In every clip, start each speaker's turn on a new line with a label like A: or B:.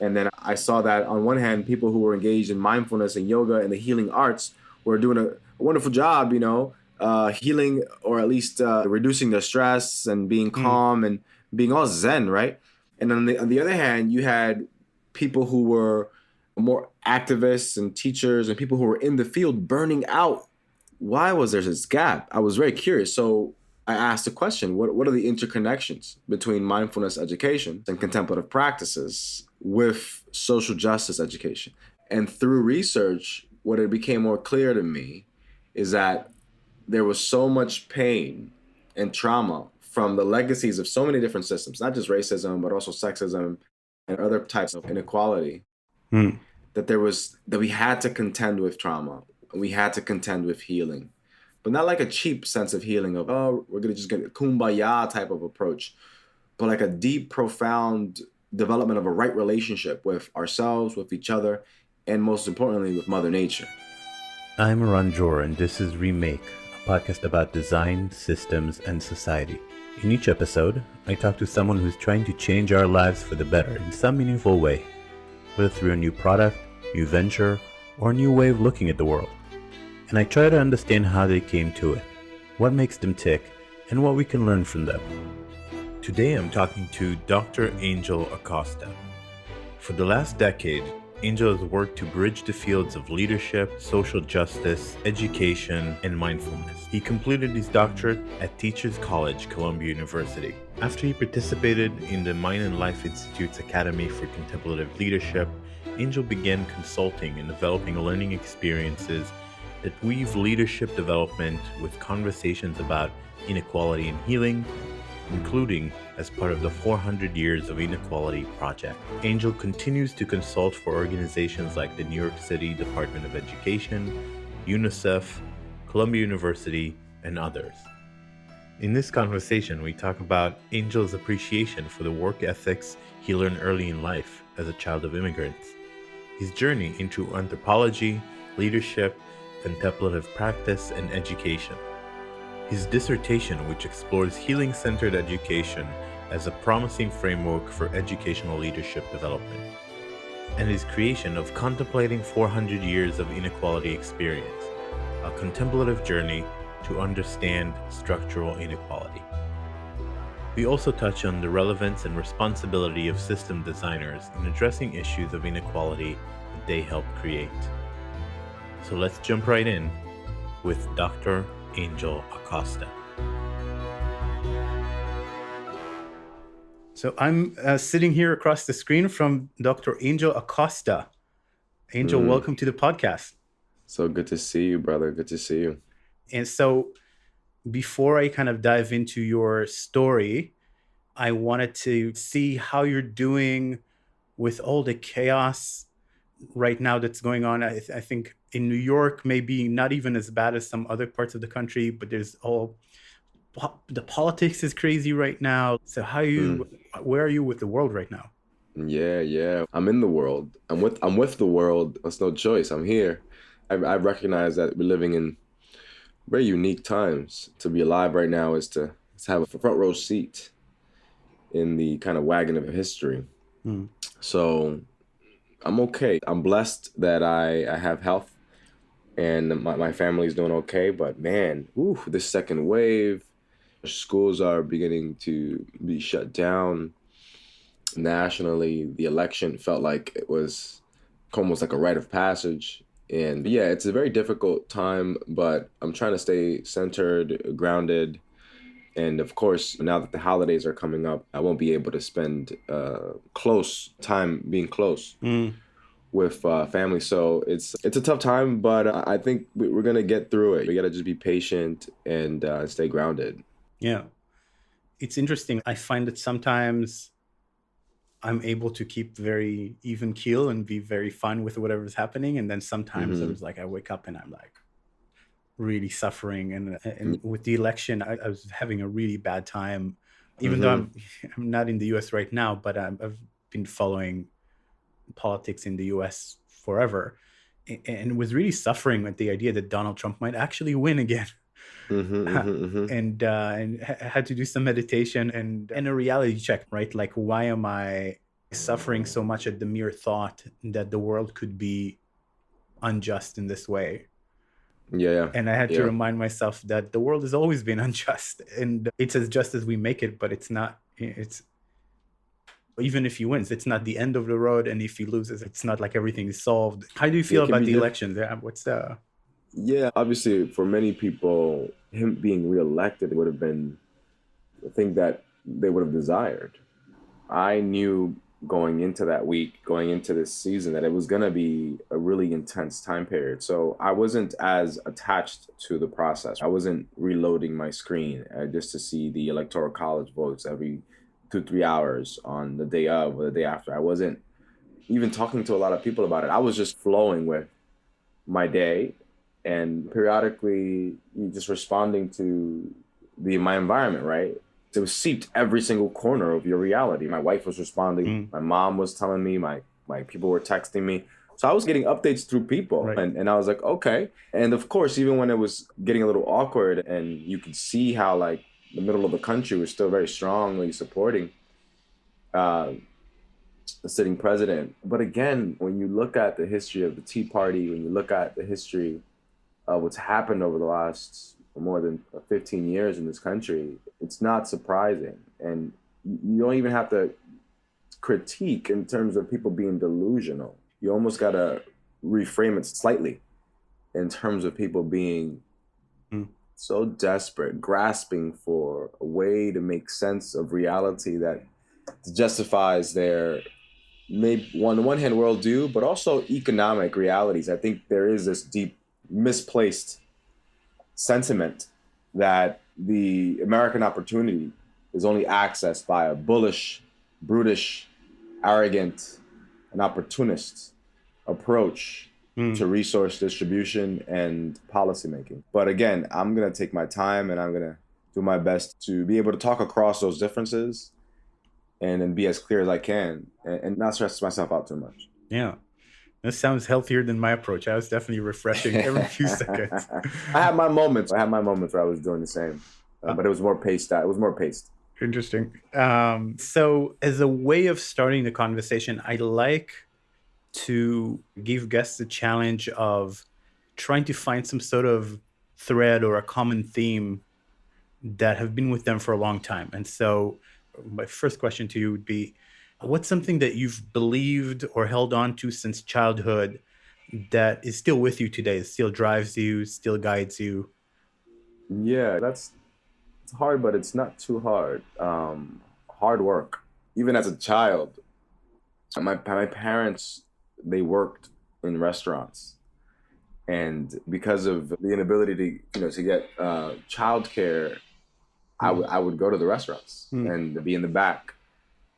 A: And then I saw that on one hand, people who were engaged in mindfulness and yoga and the healing arts were doing a wonderful job, healing or at least reducing their stress and being
B: Mm.
A: calm and being all zen, right? And on the other hand, you had people who were more activists and teachers and people who were in the field burning out. Why was there this gap? I was very curious. So I asked the question, what are the interconnections between mindfulness education and contemplative practices with social justice education? And through research, what it became more clear to me is that there was so much pain and trauma from the legacies of so many different systems, not just racism, but also sexism and other types of inequality,
B: Mm.
A: that we had to contend with trauma. We had to contend with healing, but not like a cheap sense of healing of, oh, we're gonna just get a kumbaya type of approach, but like a deep, profound development of a right relationship with ourselves, with each other, and most importantly, with Mother Nature.
B: I'm Ranjor, and this is Remake, a podcast about design, systems, and society. In each episode, I talk to someone who's trying to change our lives for the better in some meaningful way, whether through a new product, new venture, or a new way of looking at the world. And I try to understand how they came to it, what makes them tick, and what we can learn from them. Today I'm talking to Dr. Angel Acosta. For the last decade, Angel has worked to bridge the fields of leadership, social justice, education, and mindfulness. He completed his doctorate at Teachers College, Columbia University. After he participated in the Mind and Life Institute's Academy for Contemplative Leadership, Angel began consulting and developing learning experiences that weave leadership development with conversations about inequality and healing, including as part of the 400 Years of Inequality project. Angel continues to consult for organizations like the New York City Department of Education, UNICEF, Columbia University, and others. In this conversation, we talk about Angel's appreciation for the work ethics he learned early in life as a child of immigrants, his journey into anthropology, leadership, contemplative practice, and education, his dissertation, which explores healing-centered education as a promising framework for educational leadership development, and his creation of Contemplating 400 Years of Inequality Experience, a contemplative journey to understand structural inequality. We also touch on the relevance and responsibility of system designers in addressing issues of inequality that they help create. So let's jump right in with Dr. Angel Acosta. So I'm sitting here across the screen from Dr. Angel Acosta. Angel, welcome to the podcast.
A: So good to see you, brother. Good to see you.
B: And so before I kind of dive into your story, I wanted to see how you're doing with all the chaos right now that's going on. I think in New York, maybe not even as bad as some other parts of the country, but there's the politics is crazy right now. So where are you with the world right now?
A: Yeah. I'm in the world. I'm with the world. There's no choice. I'm here. I recognize that we're living in very unique times. To be alive right now is to have a front row seat in the kind of wagon of history.
B: Mm.
A: So I'm okay. I'm blessed that I have health and my family's doing okay. But man, this second wave, schools are beginning to be shut down nationally. The election felt like it was almost like a rite of passage. And yeah, it's a very difficult time, but I'm trying to stay centered, grounded. And of course, now that the holidays are coming up, I won't be able to spend close time being close with family. So it's a tough time, but I think we're going to get through it. We got to just be patient and stay grounded.
B: Yeah. It's interesting. I find that sometimes I'm able to keep very even keel and be very fine with whatever's happening. And then sometimes I was like, I wake up and I'm like really suffering. And with the election, I was having a really bad time, even though I'm not in the US right now, but I've been following politics in the US forever and was really suffering with the idea that Donald Trump might actually win again. And had to do some meditation and a reality check, right? Like, why am I suffering so much at the mere thought that the world could be unjust in this way.
A: Yeah,
B: And I had to
A: yeah.
B: remind myself that the world has always been unjust, and it's as just as we make it, but it's not. It's even if you win, it's not the end of the road, and if you lose, it's not like everything is solved. How do you feel
A: It can
B: about
A: be
B: the
A: diff.
B: elections? What's the
A: Yeah, obviously, for many people, him being reelected would have been the thing that they would have desired. I knew going into that week, going into this season, that it was going to be a really intense time period. So I wasn't as attached to the process. I wasn't reloading my screen just to see the electoral college votes every 2, 3 hours on the day of or the day after. I wasn't even talking to a lot of people about it. I was just flowing with my day and periodically just responding to my environment, right? It was seeped every single corner of your reality. My wife was responding,
B: mm,
A: my mom was telling me, my people were texting me. So I was getting updates through people,
B: right?
A: and I was like, okay. And of course, even when it was getting a little awkward and you could see how like the middle of the country was still very strongly supporting uh, the sitting president. But again, when you look at the history of the Tea Party, when you look at the history of what's happened over the last more than 15 years in this country, it's not surprising. And you don't even have to critique in terms of people being delusional. You almost got to reframe it slightly in terms of people being
B: Mm,
A: so desperate, grasping for a way to make sense of reality that justifies their maybe on the one hand worldview, but also economic realities. I think there is this deep misplaced sentiment that the American opportunity is only accessed by a bullish, brutish, arrogant, and opportunist approach
B: mm.
A: to resource distribution and policymaking. But again, I'm going to take my time and I'm going to do my best to be able to talk across those differences and then be as clear as I can and not stress myself out too much.
B: Yeah, this sounds healthier than my approach. I was definitely refreshing every few seconds.
A: I had my moments. I had my moments where I was doing the same,
B: Uh,
A: but it was more paced. It was more paced.
B: Interesting. So, as a way of starting the conversation, I like to give guests the challenge of trying to find some sort of thread or a common theme that have been with them for a long time. And so, my first question to you would be, what's something that you've believed or held on to since childhood that is still with you today, still drives you, still guides you?
A: Yeah, it's hard, but it's not too hard. Hard work. Even as a child, my parents they worked in restaurants, and because of the inability to to get childcare,
B: Mm,
A: I would go to the restaurants
B: mm,
A: and be in the back.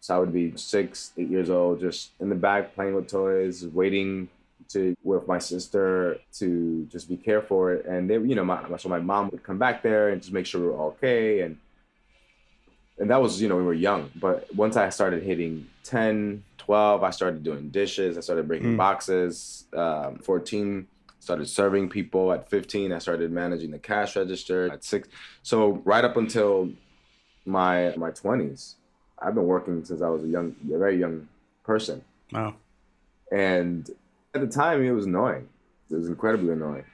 A: So I would be 6, 8 years old, just in the back playing with toys, waiting to with my sister to just be cared for it. And they, so my mom would come back there and just make sure we were okay. And that was, we were young. But once I started hitting 10, 12, I started doing dishes. I started bringing
B: mm.
A: boxes. 14, started serving people. At 15, I started managing the cash register. At 6, so right up until my 20s, I've been working since I was a very young person.
B: Wow.
A: And at the time, it was annoying. It was incredibly annoying.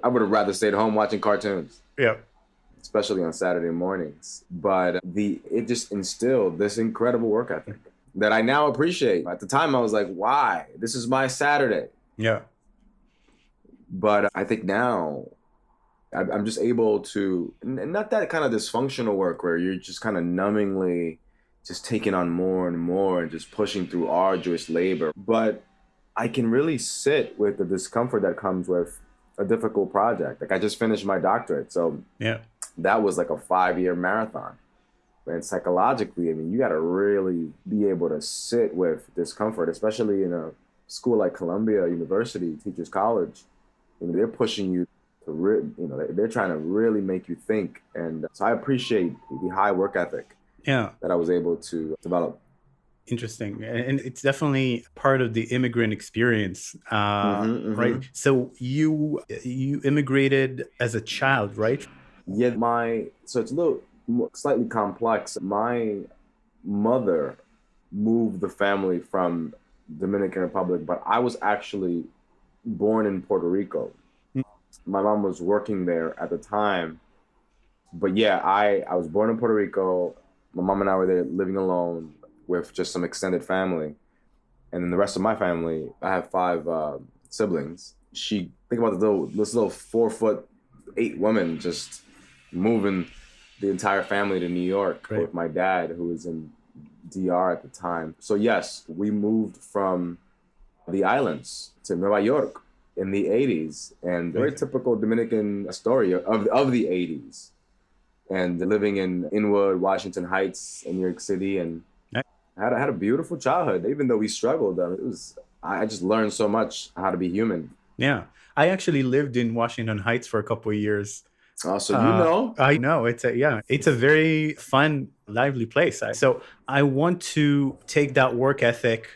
A: I would have rather stayed home watching cartoons,
B: Yeah.
A: especially on Saturday mornings. But it just instilled this incredible work ethic that I now appreciate. At the time, I was like, why? This is my Saturday.
B: Yeah.
A: But I think now I'm just able to, and not that kind of dysfunctional work where you're just kind of numbingly just taking on more and more and just pushing through arduous labor. But I can really sit with the discomfort that comes with a difficult project. Like I just finished my doctorate. So
B: Yeah.
A: that was like a 5-year marathon. And psychologically, I mean, you got to really be able to sit with discomfort, especially in a school like Columbia University, Teachers College. They're pushing you to, they're trying to really make you think. And so I appreciate the high work ethic
B: Yeah.
A: that I was able to develop.
B: Interesting. And it's definitely part of the immigrant experience,
A: Mm-hmm,
B: right?
A: mm-hmm.
B: So you immigrated as a child, right?
A: Yeah, so it's a little slightly complex. My mother moved the family from Dominican Republic, but I was actually born in Puerto Rico. My mom was working there at the time, but yeah, I was born in Puerto Rico. My mom and I were there living alone with just some extended family, and then the rest of my family. I have five siblings. She think about this little 4'8" woman just moving the entire family to New York
B: Right.
A: with my dad, who was in DR at the time. So yes, we moved from the islands to Nueva York in the 80s, and very typical Dominican story of the 80s, and living in Inwood, Washington Heights, in New York City, and I had a beautiful childhood. Even though we struggled, I just learned so much how to be human.
B: Yeah. I actually lived in Washington Heights for a couple of years.
A: So you know,
B: I know it's a very fun, lively place. So I want to take that work ethic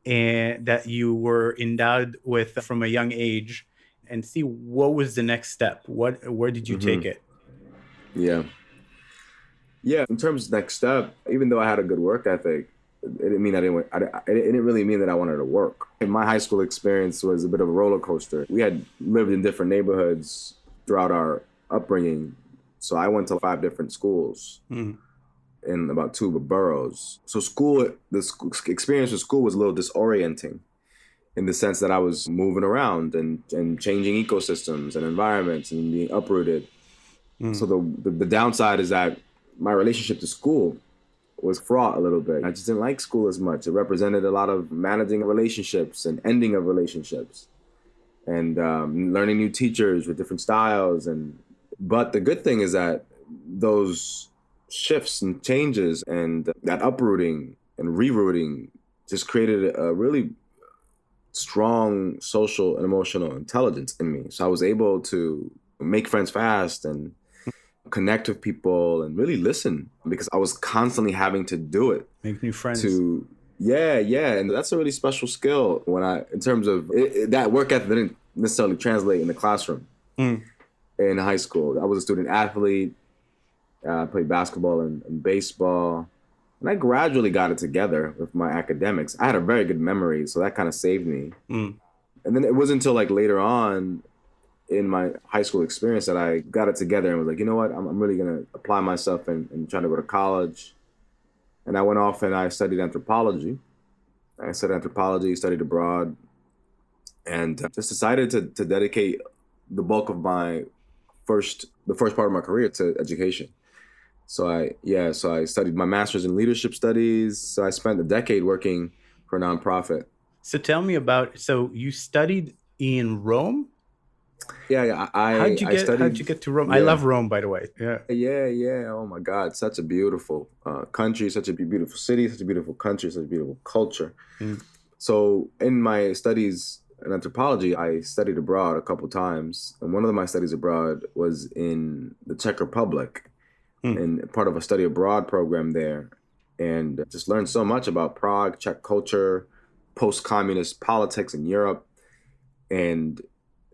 B: and that you were endowed with from a young age and see what was the next step. Where did you take it?
A: yeah, yeah. In terms of next step, even though I had a good work ethic, it didn't mean I didn't. It didn't really mean that I wanted to work. And my high school experience was a bit of a roller coaster. We had lived in different neighborhoods throughout our upbringing, so I went to five different schools in about two boroughs. So experience with school was a little disorienting in the sense that I was moving around and changing ecosystems and environments and being uprooted. So the downside is that my relationship to school was fraught a little bit. I just didn't like school as much. It represented a lot of managing relationships and ending of relationships, and learning new teachers with different styles. But the good thing is that those shifts and changes and that uprooting and rerouting just created a really strong social and emotional intelligence in me. So I was able to make friends fast and connect with people and really listen, because I was constantly having to do it.
B: Make new friends.
A: Yeah. And that's a really special skill in terms of that work ethic didn't necessarily translate in the classroom in high school. I was a student athlete. I played basketball and baseball. And I gradually got it together with my academics. I had a very good memory, so that kind of saved me. And then it wasn't until like later on in my high school experience that I got it together and was like, you know what, I'm really going to apply myself and trying to go to college. And I went off and I studied anthropology. Studied abroad, and just decided to dedicate the bulk of the first part of my career to education. So I studied my master's in leadership studies. So I spent a decade working for a nonprofit.
B: So tell me so you studied in Rome?
A: Yeah.
B: How'd you get to Rome? Yeah. I love Rome, by the way.
A: Yeah. Oh my God, such a beautiful country, such a beautiful city, such a beautiful country, such a beautiful culture. So in my studies in anthropology, I studied abroad a couple times, and one of my studies abroad was in the Czech Republic, and part of a study abroad program there, and just learned so much about Prague, Czech culture, post-communist politics in Europe, and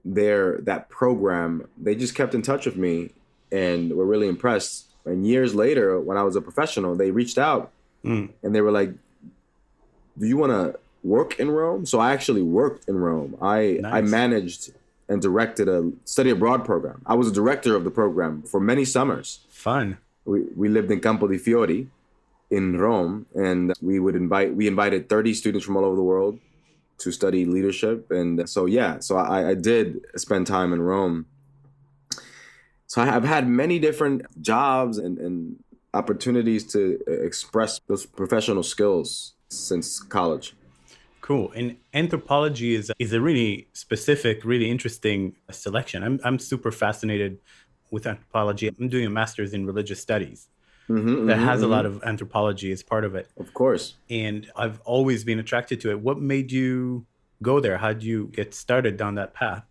A: that program, they just kept in touch with me and were really impressed. And years later, when I was a professional, they reached out and they were like, do you want to work in Rome? So I actually worked in Rome. I managed and directed a study abroad program. I was a director of the program for many summers.
B: Fun.
A: We lived in Campo di Fiori in Rome, and we invited 30 students from all over the world to study leadership. And so I did spend time in Rome. So I've had many different jobs and opportunities to express those professional skills since college.
B: Cool. And anthropology is a really specific, really interesting selection. I'm super fascinated with anthropology. I'm doing a master's in religious studies that has a lot of anthropology as part of it.
A: Of course.
B: And I've always been attracted to it. What made you go there? How did you get started down that path?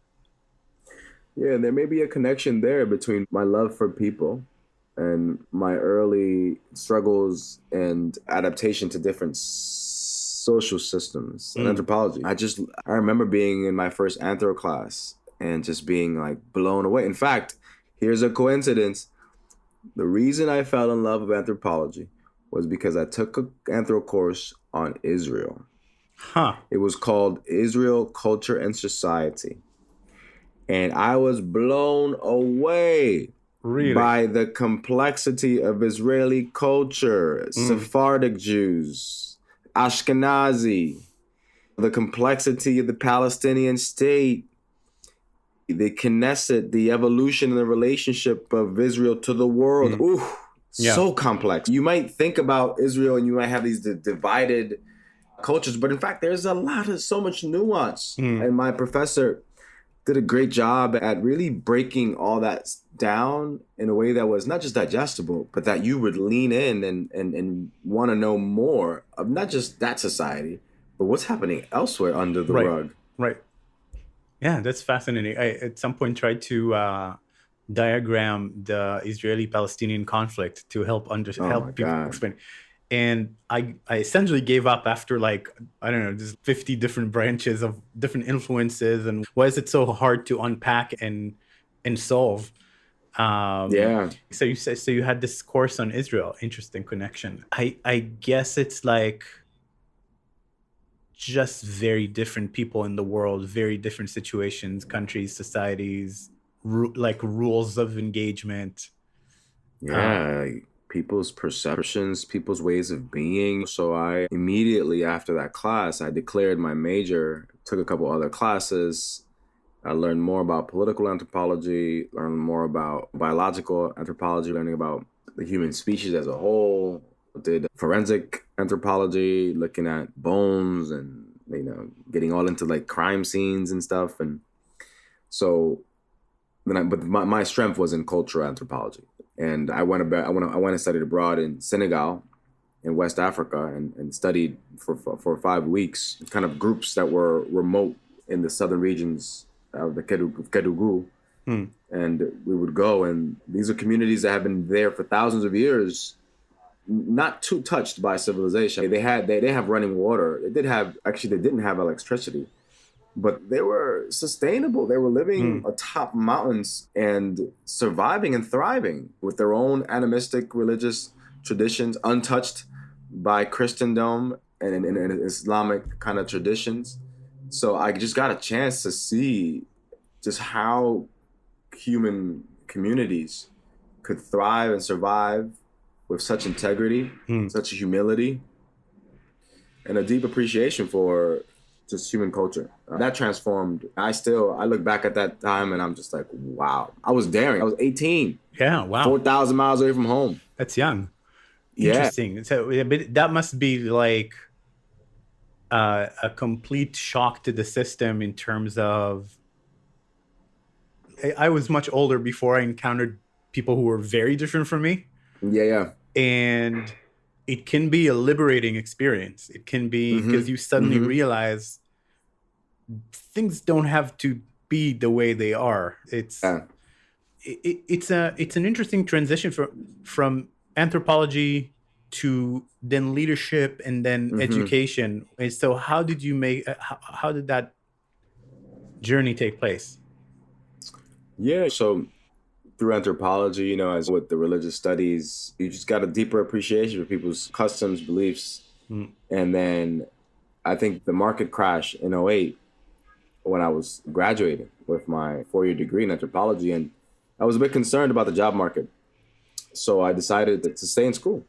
A: Yeah, there may be a connection there between my love for people and my early struggles and adaptation to different social systems and anthropology. I remember being in my first anthro class and just being like blown away. In fact, here's a coincidence. The reason I fell in love with anthropology was because I took an anthro course on Israel.
B: Huh.
A: It was called Israel Culture and Society. And I was blown away
B: Really?
A: by the complexity of Israeli culture, Sephardic Jews, Ashkenazi, the complexity of the Palestinian state, the Knesset, the evolution and the relationship of Israel to the world. Ooh,
B: Yeah.
A: so complex. You might think about Israel and you might have these divided cultures, but in fact, there's so much nuance. And my professor did a great job at really breaking all that down in a way that was not just digestible, but that you would lean in and want to know more of not just that society, but what's happening elsewhere under the
B: Right.
A: rug.
B: Right. Yeah, that's fascinating. I at some point tried to diagram the Israeli-Palestinian conflict to
A: Oh my
B: help people
A: God.
B: explain. And I essentially gave up after like, I don't know, just 50 different branches of different influences, and why is it so hard to unpack and solve?
A: Yeah.
B: So you say so you had this course on Israel. Interesting connection. I guess it's like just very different people in the world, very different situations, countries, societies, like rules of engagement.
A: Yeah. People's perceptions, people's ways of being. So I immediately after that class, I declared my major, took a couple other classes. I learned more about political anthropology, learned more about biological anthropology, learning about the human species as a whole. Did forensic anthropology, looking at bones and getting all into like crime scenes and stuff. And so but my strength was in cultural anthropology, and I went and studied abroad in Senegal, in West Africa, and studied for 5 weeks, kind of groups that were remote in the southern regions of the Kedougou. And we would go, and these are communities that have been there for thousands of years, not too touched by civilization. They have running water. They didn't have electricity, but they were sustainable. They were living atop mountains and surviving and thriving with their own animistic religious traditions, untouched by Christendom and Islamic kind of traditions. So I just got a chance to see just how human communities could thrive and survive with such integrity, such humility, and a deep appreciation for just human culture. That transformed. I look back at that time and I'm just like, wow. I was daring. I was 18.
B: Yeah, wow.
A: 4,000 miles away from home.
B: That's young.
A: Yeah.
B: Interesting. So that must be like a complete shock to the system in terms of, I was much older before I encountered people who were very different from me.
A: Yeah.
B: And it can be a liberating experience. It can be because you suddenly realize things don't have to be the way they are. It's an interesting transition from anthropology to then leadership and then education. And so how did that journey take place?
A: Yeah. So through anthropology, as with the religious studies, you just got a deeper appreciation for people's customs, beliefs. And then I think the market crash in '08, when I was graduating with my 4-year degree in anthropology, and I was a bit concerned about the job market. So I decided to stay in school.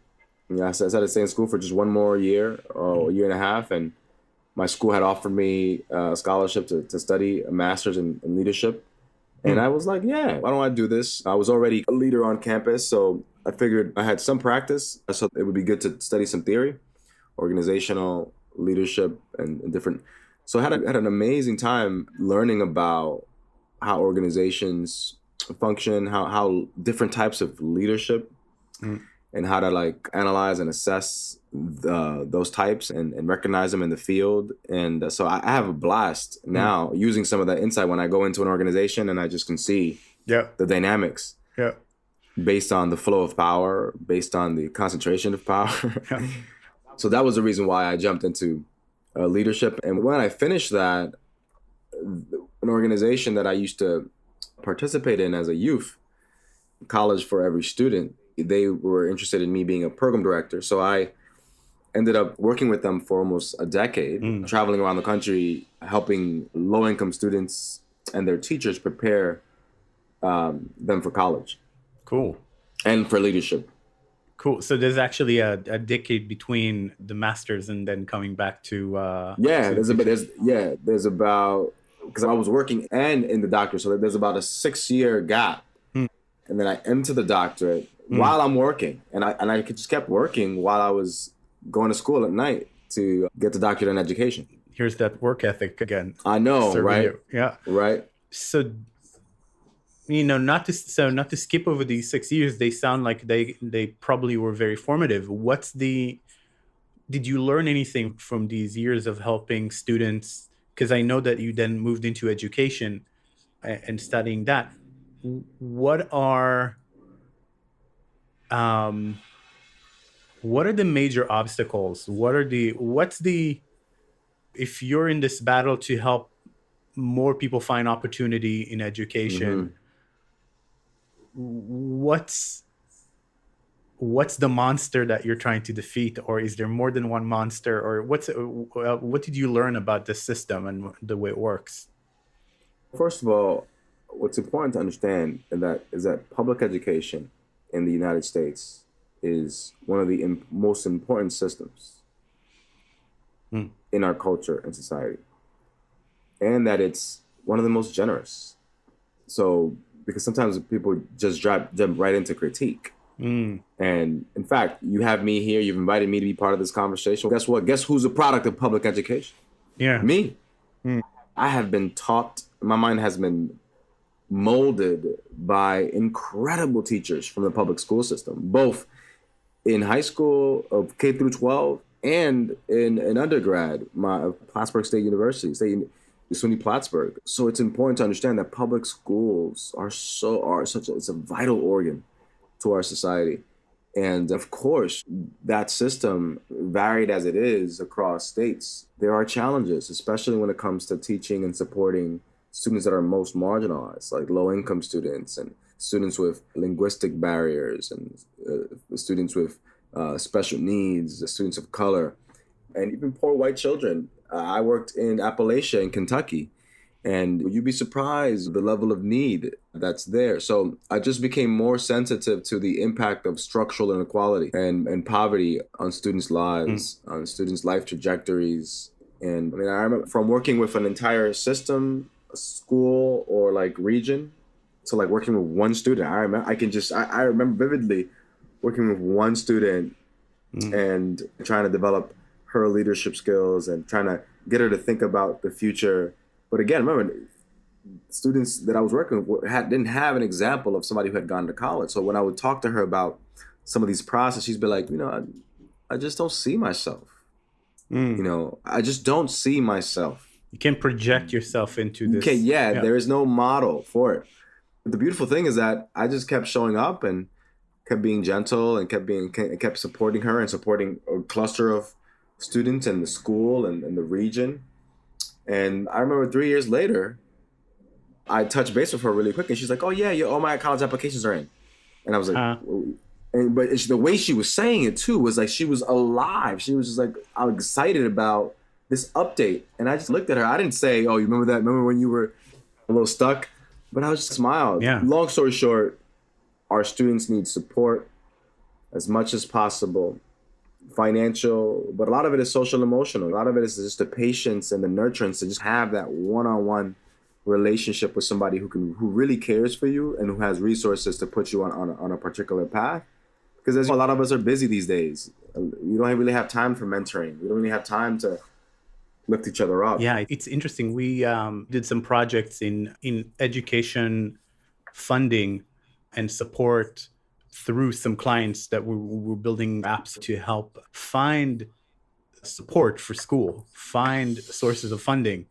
A: I decided to stay in school for just one more year, or a year and a half. And my school had offered me a scholarship to study a master's in leadership. And I was like, yeah, why don't I do this? I was already a leader on campus, so I figured I had some practice. So it would be good to study some theory, organizational leadership, and different. So I had an amazing time learning about how organizations function, how different types of leadership, and how to like analyze and assess those types and recognize them in the field. And so I have a blast now using some of that insight when I go into an organization and I just can see the dynamics based on the flow of power, based on the concentration of power. So that was the reason why I jumped into leadership. And when I finished that, an organization that I used to participate in as a youth, College for Every Student, They were interested in me being a program director. So I ended up working with them for almost a decade,
B: Mm,
A: traveling around the country, helping low income students and their teachers prepare them for college
B: cool.
A: and for leadership.
B: Cool. So there's actually a decade between the masters and then coming back to
A: Yeah, there's about because I was working and in the doctorate, so there's about a 6 year gap,
B: Mm,
A: and then I enter the doctorate
B: mm.
A: while I'm working, and I just kept working while I was going to school at night to get the doctorate in education.
B: Here's that work ethic again,
A: I know,
B: serving
A: right?
B: you. Yeah.
A: Right?
B: So not to skip over these 6 years, they sound like they probably were very formative. Did you learn anything from these years of helping students? Because I know that you then moved into education and studying that. What are um what are the major obstacles? What's the if you're in this battle to help more people find opportunity in education,
A: Hmm.
B: what's what's the monster that you're trying to defeat, or is there more than one monster, or what did you learn about the system and the way it works?
A: First of all, what's important to understand is that public education in the United States is one of the most important systems
B: Hmm.
A: in our culture and society, and that it's one of the most generous. So, because sometimes people just jump right into critique.
B: Mm.
A: And in fact, you have me here, you've invited me to be part of this conversation. Guess what? Guess who's a product of public education?
B: Yeah.
A: Me.
B: Mm.
A: I have been taught, my mind has been molded by incredible teachers from the public school system, both in high school of K through 12 and in undergrad, my Plattsburgh State University, SUNY Plattsburgh. So it's important to understand that public schools are such it's a vital organ to our society. And of course, that system, varied as it is across states, there are challenges, especially when it comes to teaching and supporting students that are most marginalized, like low income students and students with linguistic barriers and students with special needs, students of color, and even poor white children. I worked in Appalachia in Kentucky, and you'd be surprised the level of need that's there. So I just became more sensitive to the impact of structural inequality and poverty on students'
B: Mm.
A: lives, on students' life trajectories. And I mean, I remember from working with an entire system, a school, or like region, to like working with one student. I remember vividly working with one student
B: Mm.
A: and trying to develop her leadership skills and trying to get her to think about the future. But again, remember, students that I was working with didn't have an example of somebody who had gone to college. So when I would talk to her about some of these processes, she'd be like, I just don't see myself.
B: Mm.
A: I just don't see myself.
B: You can project yourself into
A: Okay,
B: this.
A: yeah,
B: Yeah.
A: there is no model for it. But the beautiful thing is that I just kept showing up and kept being gentle and kept supporting her and supporting a cluster of students in the school and the region. And I remember 3 years later, I touched base with her really quick, and she's like, "Oh yeah, all my college applications are in." And I was like,
B: Uh,
A: but the way she was saying it too was like she was alive. She was just like, I'm excited about this update. And I just looked at her. I didn't say, "Oh, you remember that? Remember when you were a little stuck?" But I was just smiled.
B: yeah.
A: Long story short, our students need support as much as possible, financial, but a lot of it is social, emotional. A lot of it is just the patience and the nurturance to just have that one-on-one relationship with somebody who really cares for you and who has resources to put you on a particular path. Because as a lot of us are busy these days, we don't really have time for mentoring. We don't really have time to lift each other up.
B: Yeah, it's interesting. We did some projects in education funding and support through some clients that were building apps to help find support for school, find sources of funding.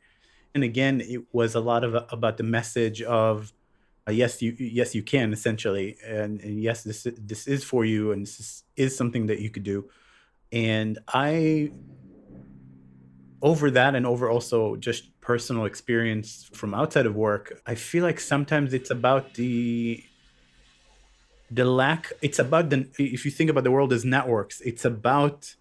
B: And again, it was a lot of about the message of yes you can, essentially, and yes, this is for you, and is something that you could do. And I over that, and over also just personal experience from outside of work, I feel like sometimes it's about the lack, it's about the, if you think about the world as networks, it's about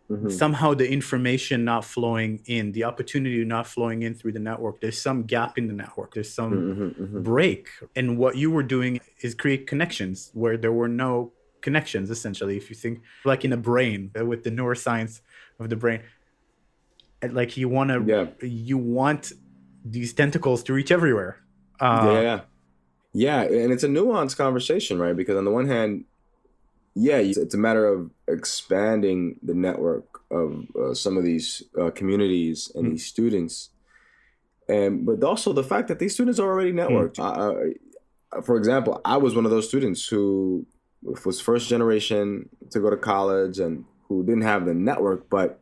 A: Mm-hmm.
B: somehow the information not flowing in, the opportunity not flowing in through the network. There's some gap in the network, there's some
A: Mm-hmm. Mm-hmm.
B: break. And what you were doing is create connections where there were no connections, essentially. If you think like in a brain, with the neuroscience of the brain, like
A: Yeah.
B: you want these tentacles to reach everywhere.
A: Yeah. Yeah.
B: uh
A: Yeah. Yeah, and it's a nuanced conversation, right? Because on the one hand, yeah, it's a matter of expanding the network of some of these communities and
B: mm,
A: these students, and but also the fact that these students are already
B: mm,
A: networked. For example, I was one of those students who was first generation to go to college and who didn't have the network, but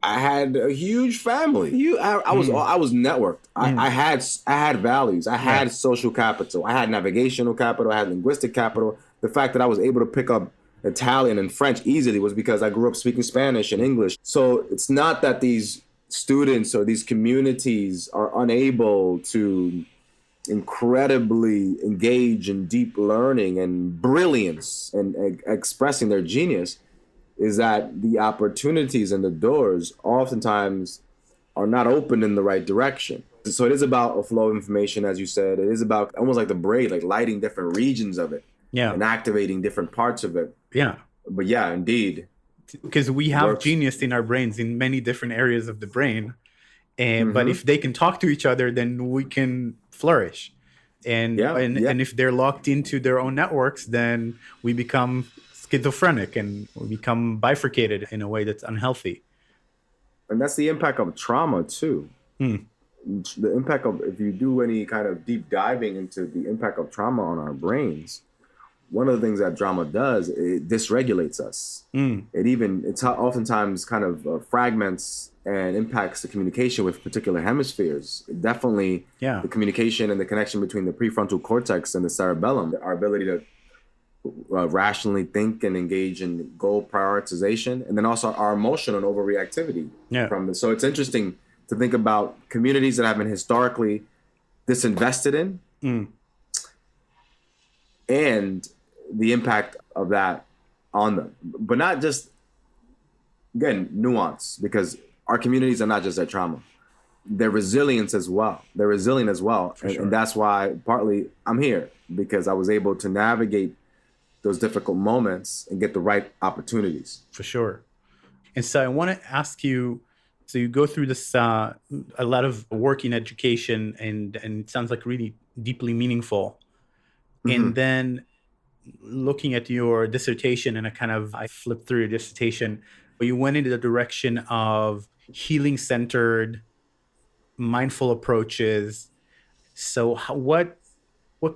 A: I had a huge family.
B: mm,
A: I was networked.
B: mm.
A: I had values. I
B: Yeah,
A: had social capital. I had navigational capital. I had linguistic capital. The fact that I was able to pick up Italian and French easily was because I grew up speaking Spanish and English. So it's not that these students or these communities are unable to incredibly engage in deep learning and brilliance and expressing their genius, is that the opportunities and the doors oftentimes are not open in the right direction. So it is about a flow of information, as you said. It is about almost like the braid, like lighting different regions of it
B: yeah,
A: and activating different parts of it.
B: yeah.
A: But yeah, indeed,
B: Because we have
A: works.
B: genius in our brains in many different areas of the brain, and but if
A: Mm-hmm.
B: they can talk to each other, then we can flourish. and
A: Yeah,
B: and
A: yeah.
B: and if they're locked into their own networks, then we become schizophrenic and we become bifurcated in a way that's unhealthy.
A: And that's the impact of trauma too.
B: Hmm.
A: The impact of, if you do any kind of deep diving into the impact of trauma on our brains, one of the things that drama does, it dysregulates us.
B: Hmm.
A: It's oftentimes kind of fragments and impacts the communication with particular hemispheres. Definitely
B: Yeah,
A: the communication and the connection between the prefrontal cortex and the cerebellum, our ability to rationally think and engage in goal prioritization, and then also our emotional and overreactivity
B: yeah.
A: from this. So it's interesting to think about communities that have been historically disinvested in
B: Hmm.
A: and the impact of that on them. But not just, again, nuance, because our communities are not just their trauma. They're resilience as well. They're resilient as well.
B: For
A: And
B: sure.
A: that's why partly I'm here, because I was able to navigate those difficult moments and get the right opportunities.
B: For sure. And so I want to ask you, so you go through this a lot of work in education, and it sounds like really deeply meaningful. And
A: Mm-hmm.
B: then looking at your dissertation, and I flipped through your dissertation, but you went into the direction of healing centered mindful approaches. So what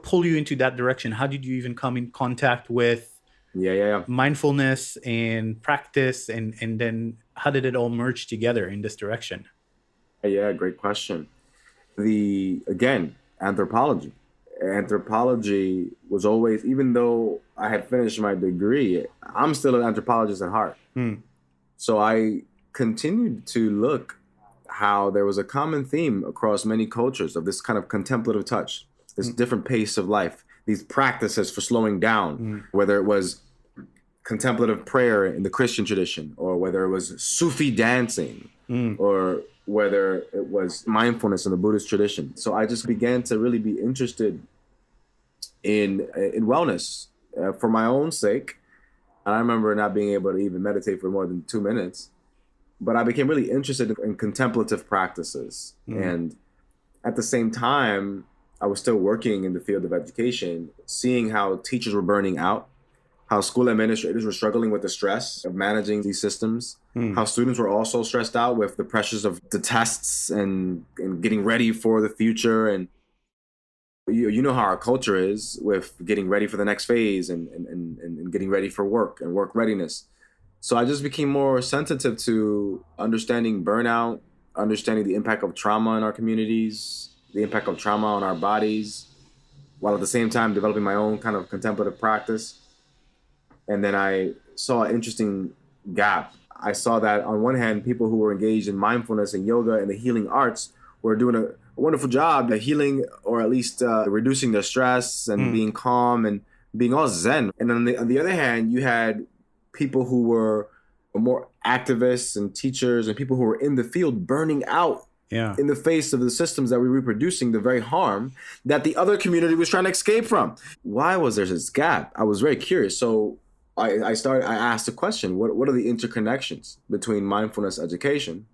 B: pulled you into that direction? How did you even come in contact with
A: Yeah, yeah, yeah.
B: mindfulness and practice, and then how did it all merge together in this direction?
A: Yeah, great question. Again, anthropology. Anthropology was always, even though I had finished my degree, I'm still an anthropologist at heart.
B: Hmm.
A: So I continued to look how there was a common theme across many cultures of this kind of contemplative touch, this
B: Hmm.
A: different pace of life, these practices for slowing down,
B: Hmm.
A: whether it was contemplative prayer in the Christian tradition, or whether it was Sufi dancing,
B: Hmm.
A: or whether it was mindfulness in the Buddhist tradition. So I just began to really be interested in wellness for my own sake. And I remember not being able to even meditate for more than 2 minutes, but I became really interested in contemplative practices.
B: Hmm.
A: And at the same time, I was still working in the field of education, seeing how teachers were burning out, how school administrators were struggling with the stress of managing these systems,
B: Hmm.
A: how students were also stressed out with the pressures of the tests and getting ready for the future. And you know how our culture is with getting ready for the next phase and getting ready for work and work readiness. So I just became more sensitive to understanding burnout, understanding the impact of trauma in our communities, the impact of trauma on our bodies, while at the same time developing my own kind of contemplative practice. And then I saw an interesting gap. I saw that on one hand, people who were engaged in mindfulness and yoga and the healing arts were doing a wonderful job at healing, or at least reducing their stress and
B: Hmm.
A: being calm and being all zen. And on the other hand, you had people who were more activists and teachers and people who were in the field burning out
B: Yeah.
A: in the face of the systems that were reproducing the very harm that the other community was trying to escape from. Why was there this gap? I was very curious. So I asked the question, what are the interconnections between mindfulness education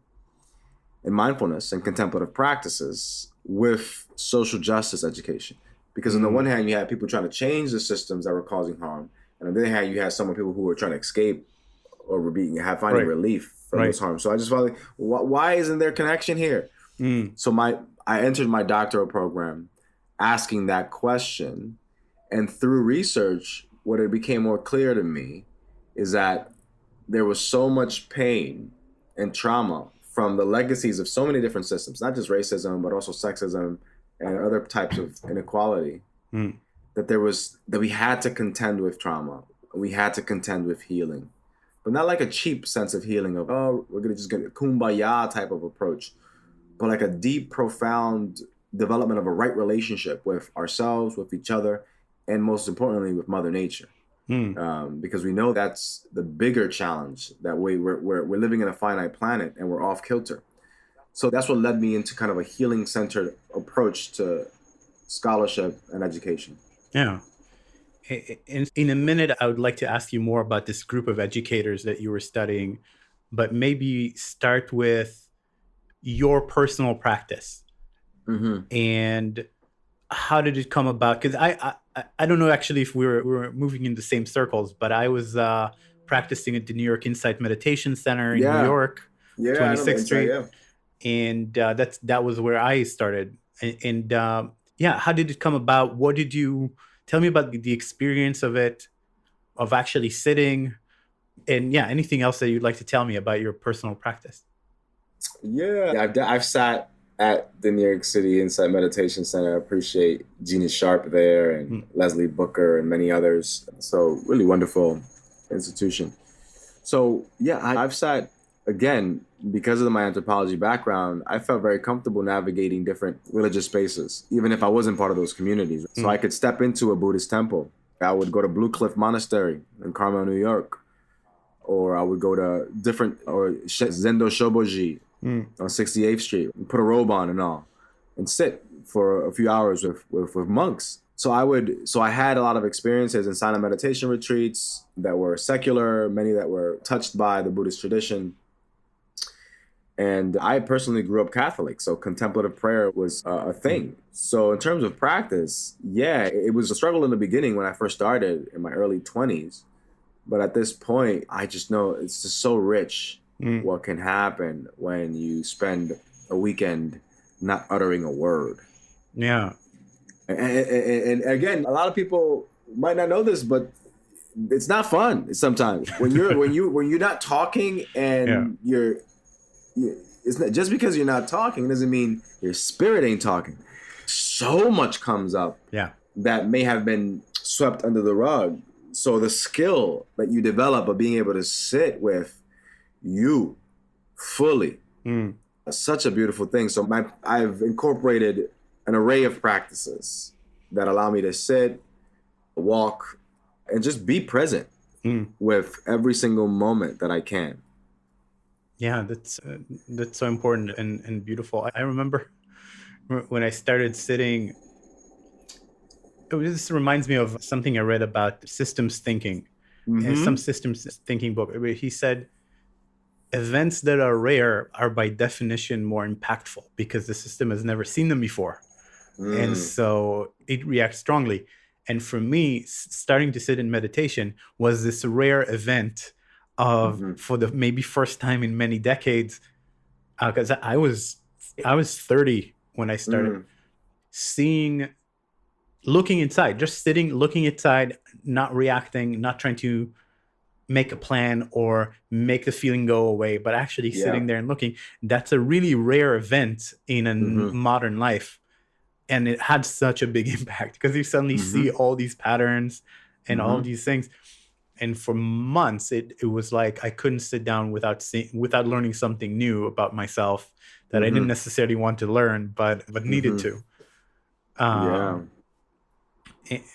A: and mindfulness and contemplative practices with social justice education? Because on the one hand, you had people trying to change the systems that were causing harm. And on the other hand, you had some people who were trying to escape or were finding relief from those harms. So I just felt like, why isn't there connection here? So I entered my doctoral program asking that question. And through research, what it became more clear to me is that there was so much pain and trauma from the legacies of so many different systems, not just racism, but also sexism and other types of inequality, that we had to contend with trauma. We had to contend with healing, but not like a cheap sense of healing of, oh, we're going to just get a kumbaya type of approach, but like a deep, profound development of a right relationship with ourselves, with each other, and most importantly, with Mother Nature. Because we know that's the bigger challenge, that we're living in a finite planet and we're off kilter. So that's what led me into kind of a healing-centered approach to scholarship and education.
B: Yeah. In a minute, I would like to ask you more about this group of educators that you were studying, but maybe start with your personal practice and how did it come about? Because I don't know actually if we were moving in the same circles, but I was practicing at the New York Insight Meditation Center in New York, 26th Street, and that was where I started. And yeah, how did it come about? What did you tell me about the experience of it, of actually sitting, and yeah, anything else that you'd like to tell me about your personal practice?
A: Yeah, I've sat at the New York City Insight Meditation Center. I appreciate Gina Sharp there and Leslie Booker and many others. So really wonderful institution. So yeah, I've sat, again, because of my anthropology background, I felt very comfortable navigating different religious spaces, even if I wasn't part of those communities. So I could step into a Buddhist temple. I would go to Blue Cliff Monastery in Carmel, New York, or I would go to Zendo Shoboji on 68th Street, and put a robe on and all, and sit for a few hours with monks. So I had a lot of experiences in silent meditation retreats that were secular, many that were touched by the Buddhist tradition. And I personally grew up Catholic, so contemplative prayer was a thing. So in terms of practice, yeah, it was a struggle in the beginning when I first started in my early 20s. But at this point, I just know it's just so rich what can happen when you spend a weekend not uttering a word.
B: Yeah.
A: And again, a lot of people might not know this, but it's not fun sometimes when you're not talking and it's not just because you're not talking doesn't mean your spirit ain't talking. So much comes up that may have been swept under the rug. So the skill that you develop of being able to sit with you fully, such a beautiful thing. So I've incorporated an array of practices that allow me to sit, walk, and just be present with every single moment that I can.
B: Yeah, that's so important and beautiful. I remember when I started sitting. This reminds me of something I read about systems thinking, and some systems thinking book. He said, events that are rare are by definition more impactful because the system has never seen them before. And so it reacts strongly. And for me, starting to sit in meditation was this rare event of, for the maybe first time in many decades, because I was 30 when I started, looking inside, just sitting, looking inside, not reacting, not trying to make a plan or make the feeling go away, but actually sitting there and looking. That's a really rare event in a modern life. And it had such a big impact because you suddenly see all these patterns and all these things. And for months, it was like I couldn't sit down without learning something new about myself that I didn't necessarily want to learn, but needed to.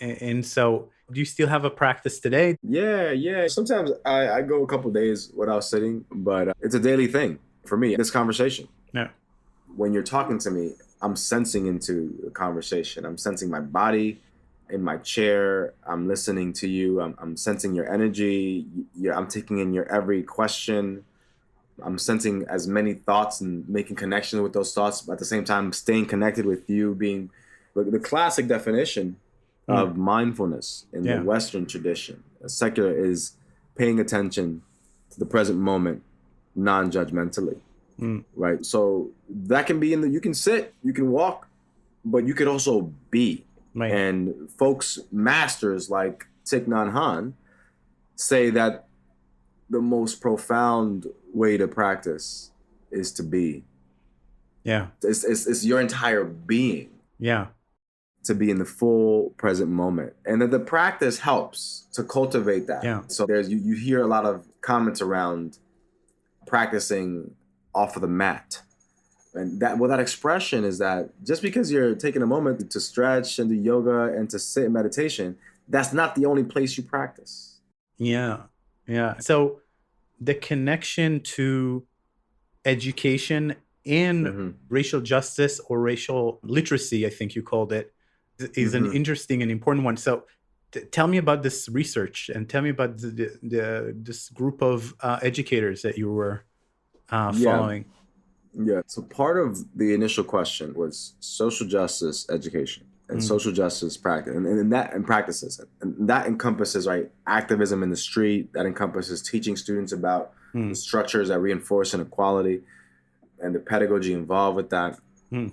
B: And so Do you still have a practice today?
A: Yeah, yeah. Sometimes I go a couple days without sitting, but it's a daily thing for me. This conversation,
B: Yeah.
A: when you're talking to me, I'm sensing into the conversation. I'm sensing my body in my chair. I'm listening to you. I'm sensing your energy. I'm taking in your every question. I'm sensing as many thoughts and making connections with those thoughts, but at the same time, staying connected with you, being the classic definition
B: Mm.
A: of mindfulness in the
B: Yeah.
A: Western tradition. Secular is paying attention to the present moment non-judgmentally,
B: Mm.
A: right? So that can be you can sit, you can walk, but you could also be.
B: Right.
A: And folks, masters like Thich Nhat Hanh say that the most profound way to practice is to be.
B: Yeah.
A: It's your entire being
B: Yeah.
A: to be in the full present moment. And that the practice helps to cultivate that.
B: Yeah.
A: So you hear a lot of comments around practicing off of the mat. And that expression is that just because you're taking a moment to stretch and do yoga and to sit in meditation, that's not the only place you practice.
B: Yeah. Yeah. So the connection to education and
A: Mm-hmm.
B: racial justice or racial literacy, I think you called it, is an
A: Mm-hmm.
B: interesting and important one. So tell me about this research and tell me about this group of educators that you were
A: Yeah.
B: following.
A: Yeah. So part of the initial question was social justice education and
B: Mm.
A: social justice practice, and practices, and that encompasses right activism in the street. That encompasses teaching students about the
B: Mm.
A: structures that reinforce inequality and the pedagogy involved with that.
B: Mm.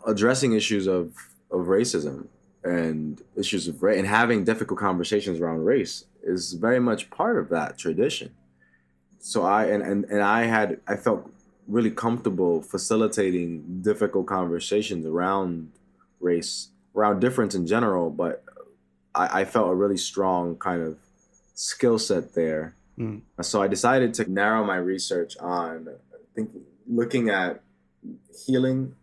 A: Addressing issues of racism and issues of race and having difficult conversations around race is very much part of that tradition. So I felt really comfortable facilitating difficult conversations around race, around difference in general, but I felt a really strong kind of skill set there.
B: Mm.
A: So I decided to narrow my research on looking at healing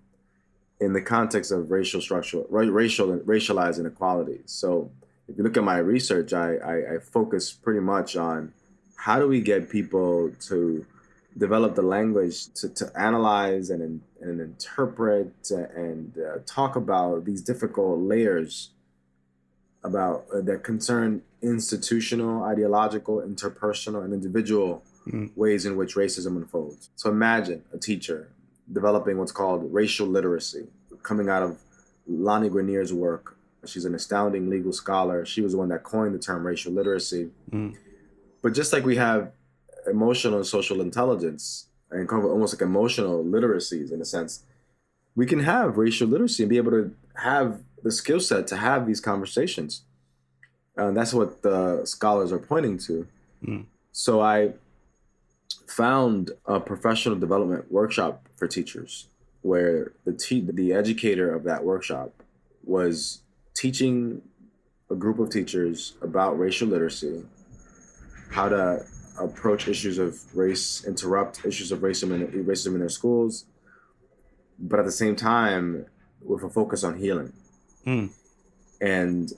A: in the context of racialized inequalities. So if you look at my research, I focus pretty much on how do we get people to develop the language to analyze and interpret and talk about these difficult layers about that concern institutional, ideological, interpersonal, and individual ways in which racism unfolds. So imagine a teacher developing what's called racial literacy, coming out of Lonnie Grenier's work. She's an astounding legal scholar. She was the one that coined the term racial literacy.
B: Mm.
A: But just like we have emotional and social intelligence and almost like emotional literacies in a sense, we can have racial literacy and be able to have the skill set to have these conversations. And that's what the scholars are pointing to.
B: Mm.
A: So I found a professional development workshop for teachers where the educator of that workshop was teaching a group of teachers about racial literacy, how to approach issues of race, interrupt issues of racism in their schools, but at the same time with a focus on healing.
B: Mm.
A: And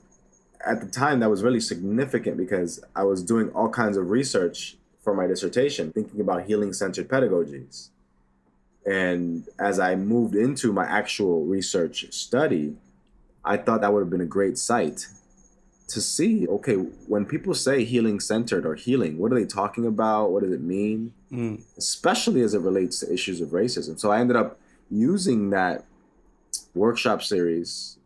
A: at the time that was really significant because I was doing all kinds of research for my dissertation, thinking about healing-centered pedagogies. And as I moved into my actual research study, I thought that would have been a great site to see, okay, when people say healing-centered or healing, what are they talking about? What does it mean?
B: Mm.
A: Especially as it relates to issues of racism. So I ended up using that workshop series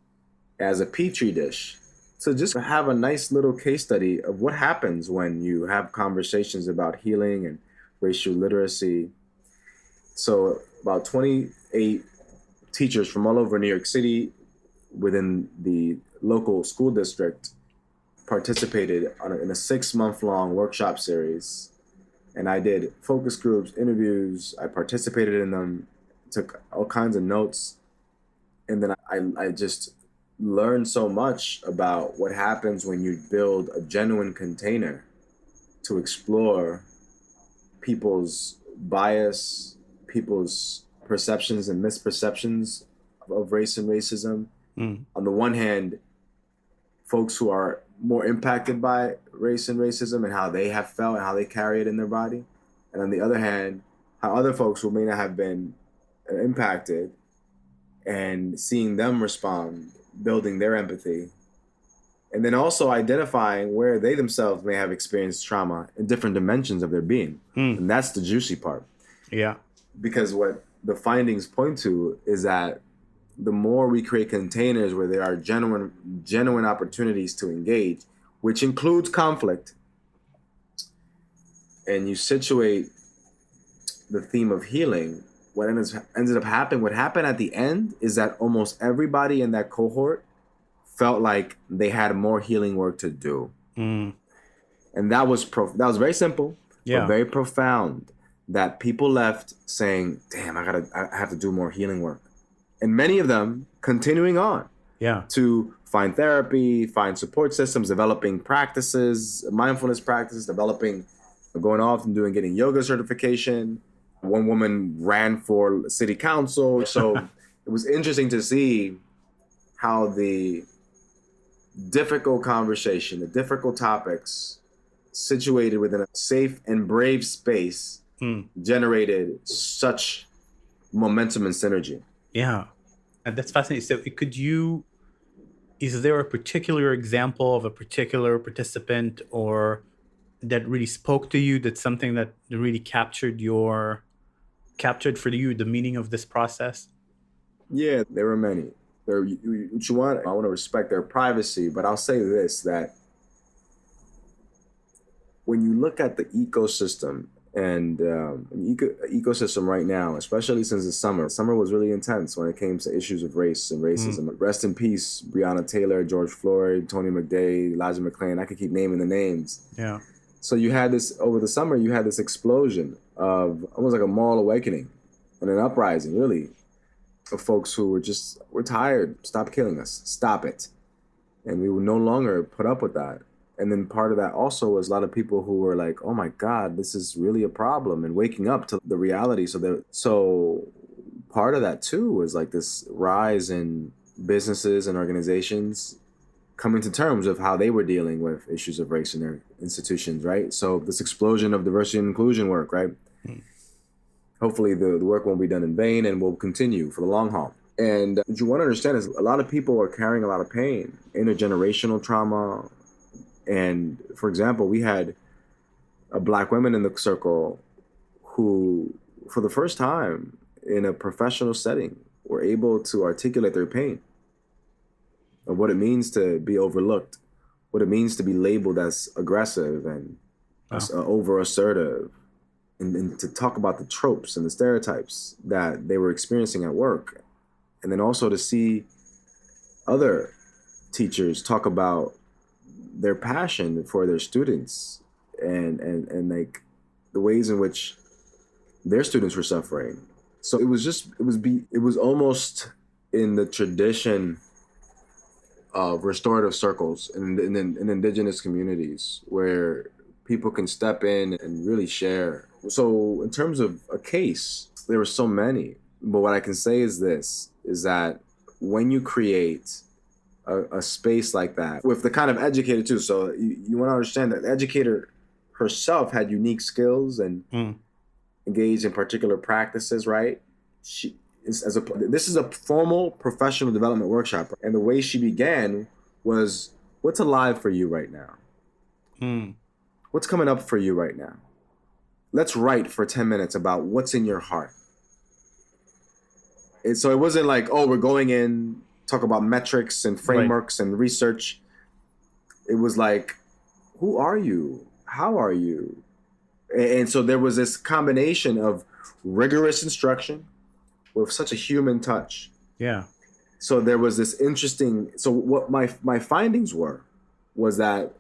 A: as a petri dish to just have a nice little case study of what happens when you have conversations about healing and racial literacy. So about 28 teachers from all over New York City within the local school district participated in a 6-month-long workshop series. And I did focus groups, interviews, I participated in them, took all kinds of notes. And then I just learned so much about what happens when you build a genuine container to explore people's bias, people's perceptions and misperceptions of race and racism.
B: Mm.
A: On the one hand, folks who are more impacted by race and racism and how they have felt and how they carry it in their body. And on the other hand, how other folks who may not have been impacted and seeing them respond, building their empathy, and then also identifying where they themselves may have experienced trauma in different dimensions of their being. And that's the juicy part.
B: Yeah.
A: Because what the findings point to is that the more we create containers where there are genuine opportunities to engage, which includes conflict, and you situate the theme of healing, what ended up happening, what happened at the end is that almost everybody in that cohort felt like they had more healing work to do. And that was very simple, but very profound, that people left saying, damn, I have to do more healing work. And many of them continuing on to find therapy, find support systems, developing practices, mindfulness practices, going off and getting yoga certification. One woman ran for city council. So it was interesting to see how the difficult conversation, the difficult topics situated within a safe and brave space generated such momentum and synergy.
B: Yeah. And that's fascinating. So is there a particular example of a particular participant or that really spoke to you, that's something that really captured for you the meaning of this process?
A: Yeah, there were many. I want to respect their privacy, but I'll say this, that when you look at the ecosystem and ecosystem right now, especially since the summer was really intense when it came to issues of race and racism. Rest in peace, Breonna Taylor, George Floyd, Tony McDade, Elijah McClain. I could keep naming the names.
B: Yeah.
A: So you had this, over the summer, you had this explosion of almost like a moral awakening and an uprising, really, of folks who we're tired. Stop killing us. Stop it. And we would no longer put up with that. And then part of that also was a lot of people who were like, oh my God, this is really a problem, and waking up to the reality. So part of that too was like this rise in businesses and organizations coming to terms with how they were dealing with issues of race in their institutions, right? So this explosion of diversity and inclusion work, right? Hopefully the work won't be done in vain and will continue for the long haul. And what you want to understand is a lot of people are carrying a lot of pain, intergenerational trauma. And for example, we had Black women in the circle who, for the first time in a professional setting, were able to articulate their pain of what it means to be overlooked, what it means to be labeled as aggressive and over assertive, and to talk about the tropes and the stereotypes that they were experiencing at work. And then also to see other teachers talk about their passion for their students and like the ways in which their students were suffering. So it was almost in the tradition of restorative circles in indigenous communities where people can step in and really share. So in terms of a case, there were so many, but what I can say is this, is that when you create a space like that with the kind of educator too, so you want to understand that the educator herself had unique skills and engaged in particular practices, right? This is a formal professional development workshop, and the way she began was, what's alive for you right now? What's coming up for you right now? Let's write for 10 minutes about what's in your heart. So it wasn't like, oh, we're going in, talk about metrics and frameworks and research. It was like, who are you? How are you? And so there was this combination of rigorous instruction with such a human touch.
B: Yeah.
A: So there was this interesting, so what my findings was that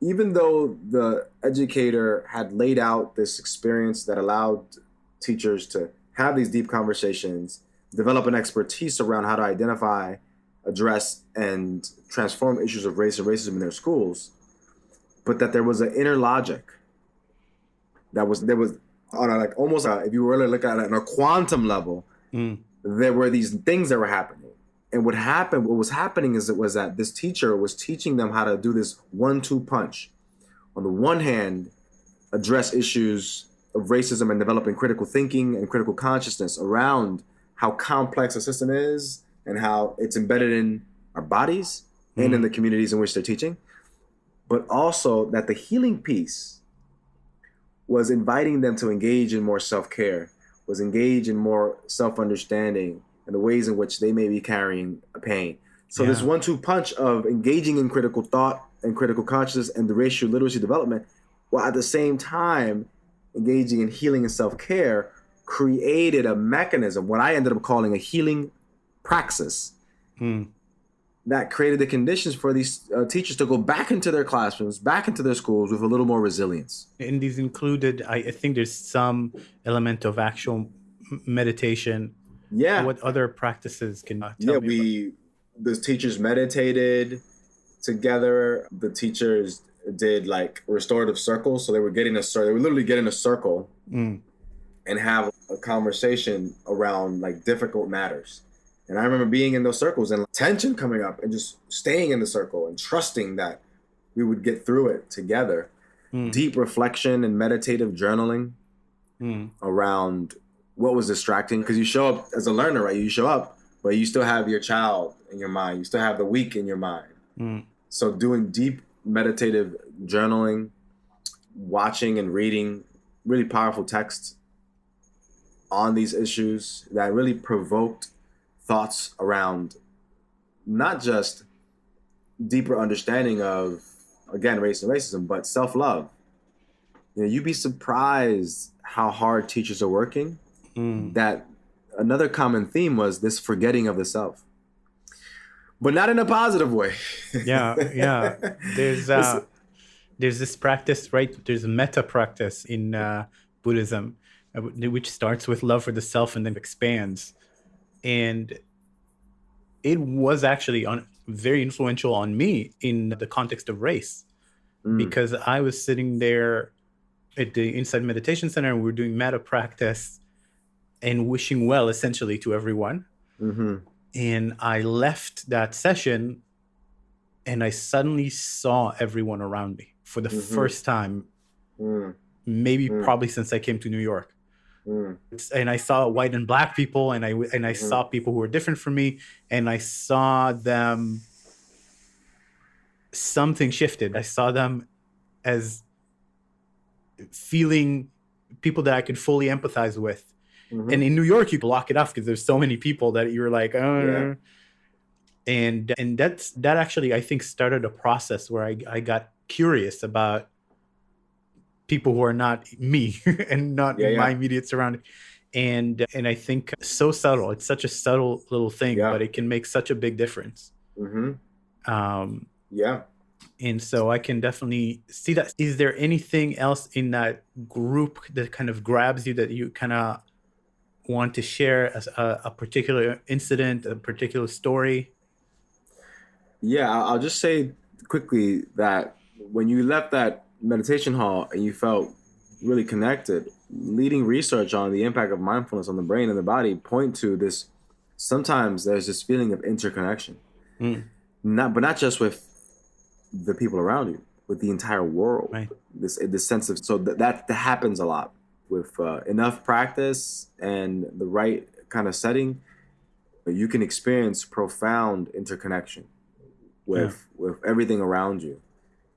A: even though the educator had laid out this experience that allowed teachers to have these deep conversations, develop an expertise around how to identify, address, and transform issues of race and racism in their schools, but that there was an inner logic there was on a, like almost if you were to look at it on a quantum level, there were these things that were happening. And what was happening is it was that this teacher was teaching them how to do this 1-2 punch. On the one hand, address issues of racism and developing critical thinking and critical consciousness around how complex a system is and how it's embedded in our bodies and in the communities in which they're teaching. But also that the healing piece was inviting them to engage in more self-care, was engage in more self-understanding and the ways in which they may be carrying a pain. So this 1-2 punch of engaging in critical thought and critical consciousness and the racial literacy development, while at the same time engaging in healing and self-care, created a mechanism, what I ended up calling a healing praxis, that created the conditions for these teachers to go back into their classrooms, back into their schools with a little more resilience.
B: And these included, I think there's some element of actual meditation.
A: Yeah.
B: What other practices can you tell me about?
A: The teachers meditated together. The teachers did like restorative circles. So they were literally getting a circle and have a conversation around like difficult matters. And I remember being in those circles and tension coming up and just staying in the circle and trusting that we would get through it together. Deep reflection and meditative journaling around what was distracting. Because you show up as a learner, right? You show up, but you still have your child in your mind. You still have the week in your mind. So doing deep meditative journaling, watching and reading really powerful texts on these issues that really provoked thoughts around not just deeper understanding of, again, race and racism, but self-love. You'd be surprised how hard teachers are working. That another common theme was this forgetting of the self, but not in a positive way.
B: Yeah. There's this practice, right? There's a metta practice in Buddhism, which starts with love for the self and then expands. And it was actually very influential on me in the context of race, because I was sitting there at the Inside Meditation Center and we were doing metta practice and wishing well essentially to everyone. And I left that session and I suddenly saw everyone around me for the first time, probably since I came to New York. And I saw white and black people, and I saw people who were different from me, and I saw them, something shifted. I saw them as feeling people that I could fully empathize with. And in New York, you block it off because there's so many people that you're like, and that actually, I think, started a process where I got curious about people who are not me and not my immediate surrounding. And I think so subtle. It's such a subtle little thing, but it can make such a big difference. And so I can definitely see that. Is there anything else in that group that kind of grabs you, that you kind of want to share as a particular incident, a particular story?
A: Yeah, I'll just say quickly that when you left that meditation hall and you felt really connected, leading research on the impact of mindfulness on the brain and the body point to this. Sometimes there's this feeling of interconnection, not just with the people around you, with the entire world.
B: Right.
A: This sense of, so that happens a lot with enough practice and the right kind of setting. You can experience profound interconnection with everything around you.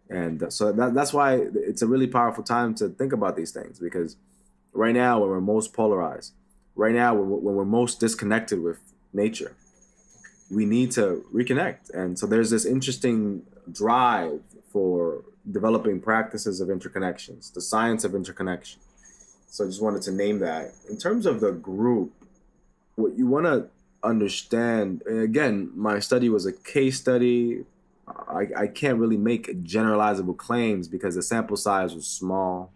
A: And so that's why it's a really powerful time to think about these things, because right now when we're most polarized, right now when we're most disconnected with nature, we need to reconnect. And so there's this interesting drive for developing practices of interconnections, the science of interconnection. So I just wanted to name that. In terms of the group, what you want to understand, and again, my study was a case study. I can't really make generalizable claims because the sample size was small.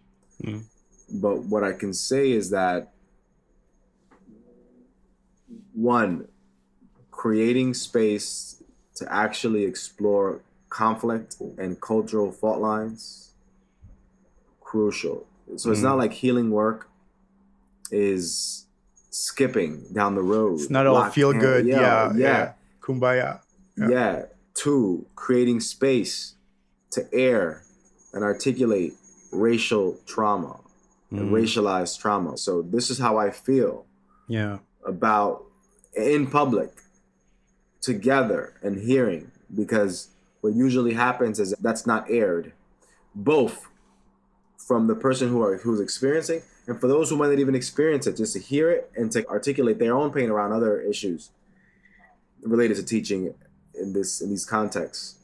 A: But what I can say is that, one, creating space to actually explore conflict and cultural fault lines, crucial. So it's not like healing work is skipping down the road.
B: It's not all feel good. Yeah. Kumbaya. Yeah.
A: Yeah. Two, creating space to air and articulate racial trauma and
B: Mm.
A: racialized trauma. So this is how I feel
B: Yeah.
A: about in public, together and hearing, because what usually happens is that's not aired, both from the person who's experiencing and for those who might not even experience it, just to hear it and to articulate their own pain around other issues related to teaching in these contexts.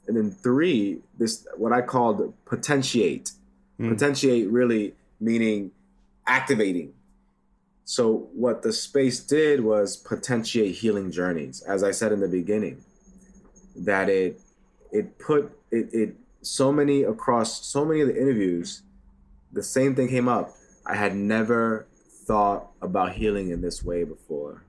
A: And then three, this what I called potentiate.
B: Mm.
A: Potentiate really meaning activating. So what the space did was potentiate healing journeys, as I said in the beginning, that it so many across so many of the interviews, the same thing came up. I had never thought about healing in this way before.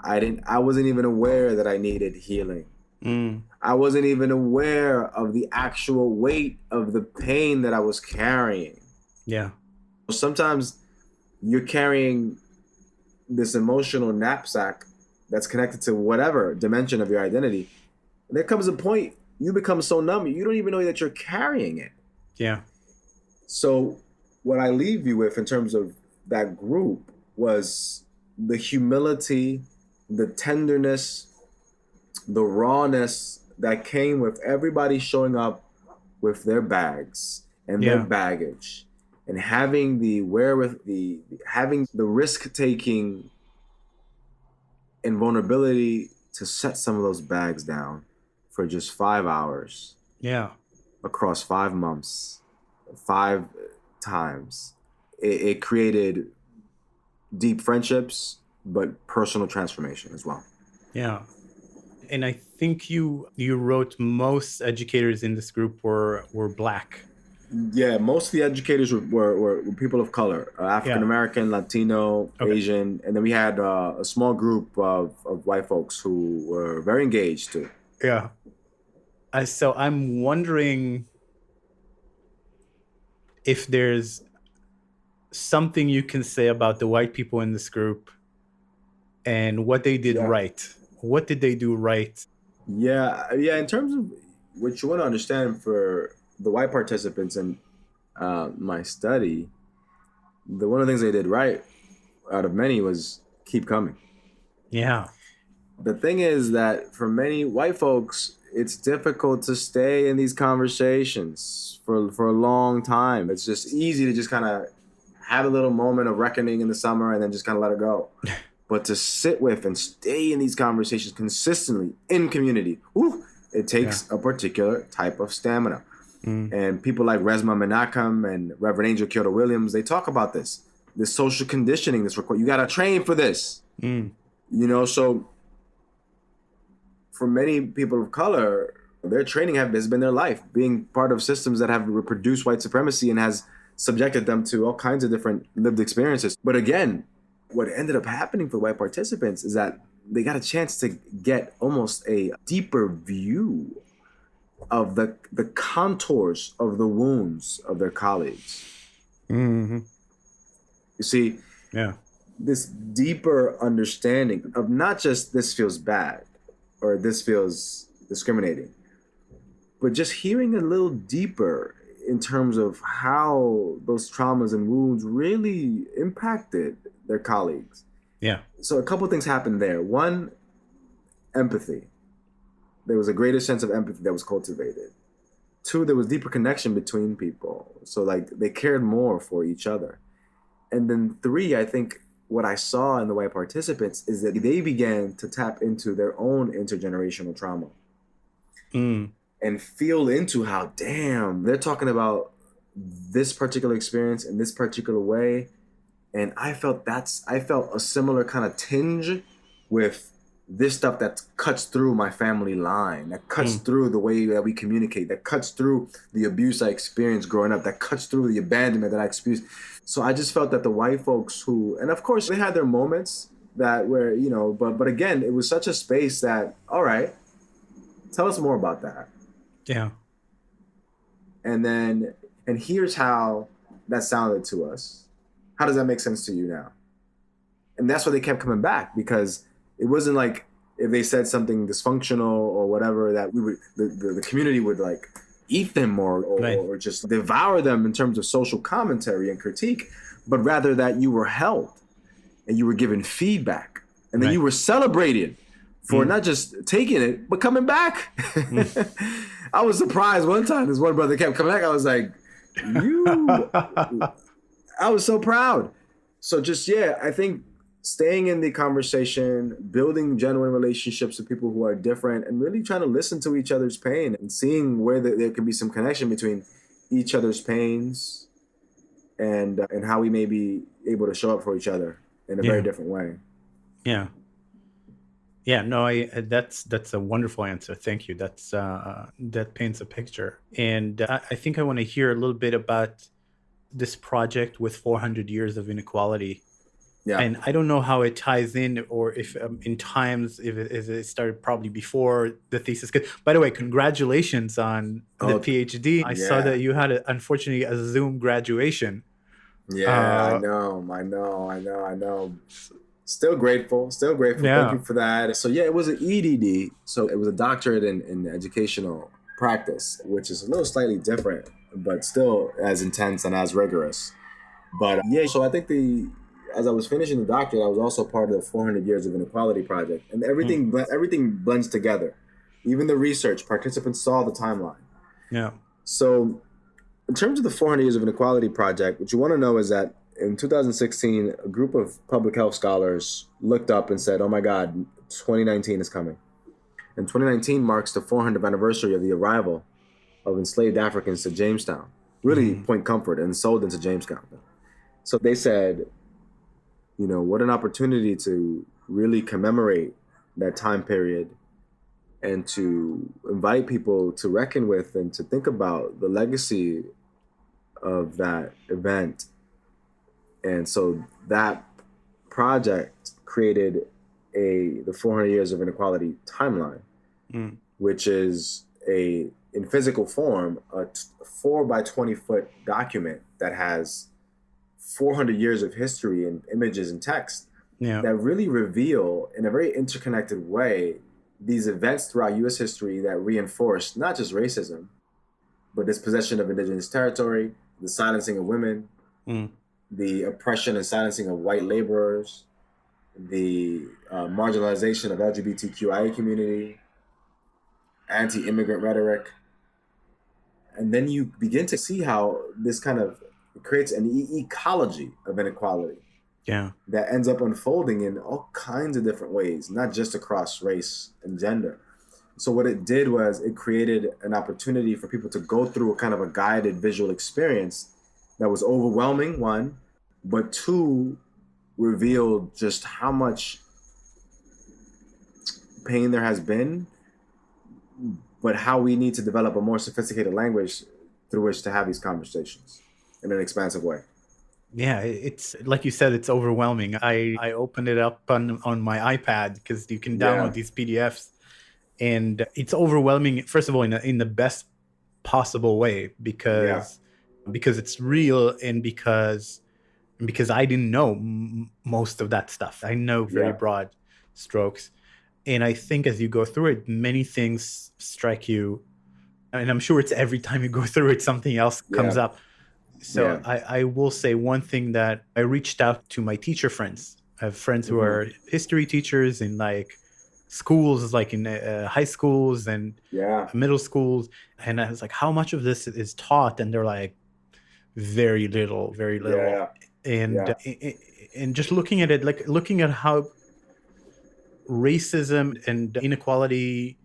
A: I wasn't even aware that I needed healing.
B: Mm.
A: I wasn't even aware of the actual weight of the pain that I was carrying.
B: Yeah.
A: Sometimes you're carrying this emotional knapsack that's connected to whatever dimension of your identity. And there comes a point you become so numb, you don't even know that you're carrying it.
B: Yeah.
A: So what I leave you with in terms of that group was the humility, the tenderness, the rawness that came with everybody showing up with their bags and their
B: Yeah.
A: baggage, and having the having the risk taking and vulnerability to set some of those bags down for just 5 hours
B: Yeah.
A: across 5 months, 5 times. It created deep friendships, but personal transformation as well.
B: Yeah. And I think you wrote most educators in this group were Black.
A: Yeah, most of the educators were people of color, African
B: Yeah.
A: American, Latino,
B: Okay.
A: Asian, and then we had a small group of white folks who were very engaged too.
B: Yeah. So I'm wondering if there's something you can say about the white people in this group and what they did
A: Yeah.
B: right. What did they do right?
A: Yeah, yeah. In terms of what you want to understand for the white participants in my study, one of the things they did right out of many was keep coming.
B: Yeah.
A: The thing is that for many white folks, it's difficult to stay in these conversations for a long time. It's just easy to just kind of have a little moment of reckoning in the summer and then just kind of let it go. But to sit with and stay in these conversations consistently in community, it takes a particular type of stamina.
B: Mm.
A: And people like Resma Menachem and Reverend Angel Kyoto Williams, they talk about this social conditioning, this record. You got to train for this.
B: Mm.
A: So for many people of color, their training has been their life, being part of systems that have reproduced white supremacy and has subjected them to all kinds of different lived experiences. But again, what ended up happening for white participants is that they got a chance to get almost a deeper view of the contours of the wounds of their colleagues.
B: Mm-hmm.
A: You see, this deeper understanding of not just this feels bad or this feels discriminating, but just hearing a little deeper in terms of how those traumas and wounds really impacted their colleagues.
B: Yeah.
A: So a couple of things happened there. One, empathy. There was a greater sense of empathy that was cultivated. Two, there was deeper connection between people. So like they cared more for each other. And then three, I think what I saw in the white participants is that they began to tap into their own intergenerational trauma. And feel into how, damn, they're talking about this particular experience in this particular way. And I felt a similar kind of tinge with this stuff that cuts through my family line, that cuts through the way that we communicate, that cuts through the abuse I experienced growing up, that cuts through the abandonment that I experienced. So I just felt that the white folks and of course they had their moments that were, but again, it was such a space that, all right, tell us more about that.
B: Yeah.
A: And here's how that sounded to us. How does that make sense to you now? And that's why they kept coming back, because it wasn't like if they said something dysfunctional or whatever, that the community would like eat them
B: Right.
A: or just devour them in terms of social commentary and critique, but rather that you were held and you were given feedback and then
B: Right.
A: you were celebrated for not just taking it, but coming back. I was surprised one time. This one brother kept coming back. I was like, you, I was so proud. So just, yeah, I think staying in the conversation, building genuine relationships with people who are different, and really trying to listen to each other's pain and seeing where there can be some connection between each other's pains and how we may be able to show up for each other in a very
B: Yeah.
A: different way.
B: Yeah. Yeah, no, I that's a wonderful answer. Thank you. That paints a picture. And I think I want to hear a little bit about this project with 400 years of inequality.
A: Yeah.
B: And I don't know how it ties in, or if in times, if it started probably before the thesis. By the way, congratulations on the
A: Oh,
B: PhD. I saw
A: yeah.
B: that you had, unfortunately, a Zoom graduation.
A: Yeah, I
B: Uh,
A: know. I know. Still grateful. Still grateful. Thank
B: yeah,
A: you for that. So yeah, it was an EDD. So it was a doctorate in educational practice, which is a little slightly different, but still as intense and as rigorous. But yeah, so I think as I was finishing the doctorate, I was also part of the 400 Years of Inequality project, and
B: mm,
A: everything blends together. Even the research, participants saw the timeline.
B: yeah,
A: So in terms of the 400 Years of Inequality project, what you want to know is that in 2016, a group of public health scholars looked up and said, oh my God, 2019 is coming. And 2019 marks the 400th anniversary of the arrival of enslaved Africans to Jamestown, really
B: mhm,
A: Point Comfort, and sold into Jamestown. So they said, what an opportunity to really commemorate that time period and to invite people to reckon with and to think about the legacy of that event. And so that project created the 400 Years of Inequality timeline,
B: mm,
A: which is in physical form, a 4 by 20-foot document that has 400 years of history and images and text
B: yeah,
A: that really reveal in a very interconnected way these events throughout U.S. history that reinforce not just racism, but dispossession of indigenous territory, the silencing of women,
B: mm,
A: the oppression and silencing of white laborers, the marginalization of LGBTQIA community, anti-immigrant rhetoric. And then you begin to see how this kind of creates an ecology of inequality
B: yeah,
A: that ends up unfolding in all kinds of different ways, not just across race and gender. So what it did was it created an opportunity for people to go through a kind of a guided visual experience that was overwhelming, one, but two, revealed just how much pain there has been, but how we need to develop a more sophisticated language through which to have these conversations in an expansive way.
B: yeah. It's like you said, it's overwhelming. I opened it up on my iPad because you can download
A: Yeah,
B: these PDFs, and it's overwhelming. First of all, in the best possible way,
A: yeah,
B: because it's real, and because I didn't know most of that stuff. I know very
A: yeah,
B: broad strokes. And I think as you go through it, many things strike you. And I'm sure it's every time you go through it, something else comes
A: yeah,
B: up. So
A: yeah.
B: I will say one thing, that I reached out to my teacher friends. I have friends who
A: Mm-hmm.
B: are history teachers in like schools, like in high schools and
A: Yeah,
B: middle schools. And I was like, how much of this is taught? And they're like, very little, very little.
A: yeah,
B: And
A: yeah,
B: and just looking at it, like looking at how racism and inequality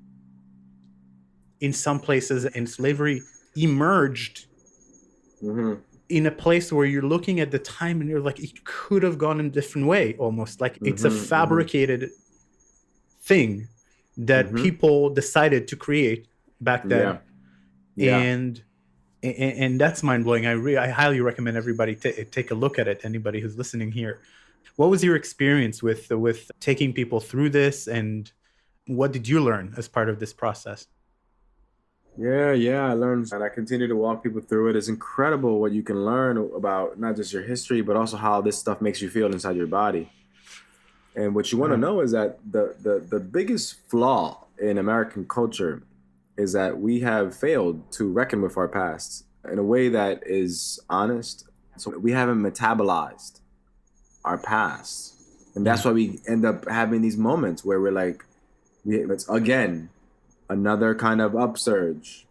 B: in some places and slavery emerged
A: mm-hmm.
B: in a place where you're looking at the time and you're like, it could have gone in a different way, almost like it's a
A: Mm-hmm. Mm-hmm.
B: fabricated thing that
A: Mm-hmm.
B: people decided to create back
A: Yeah,
B: then.
A: yeah.
B: And that's mind-blowing. I highly recommend everybody take a look at it, anybody who's listening here. What was your experience with taking people through this, and what did you learn as part of this process?
A: Yeah, I learned and I continue to walk people through it. It's incredible what you can learn about not just your history, but also how this stuff makes you feel inside your body. And what you want to know is that the biggest flaw in American culture is that we have failed to reckon with our past in a way that is honest. So we haven't metabolized our past. And
B: Yeah.
A: that's why we end up having these moments where we're like, it's again another kind of upsurge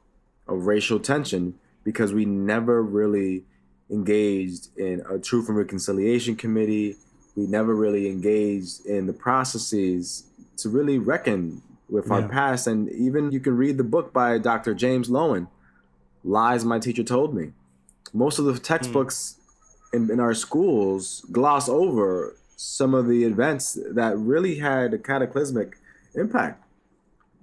A: of racial tension because we never really engaged in a truth and reconciliation committee. We never really engaged in the processes to really reckon with our
B: Yeah.
A: past. And even you can read the book by Dr. James Lowen, Lies My Teacher Told Me. Most of the textbooks in our schools gloss over some of the events that really had a cataclysmic impact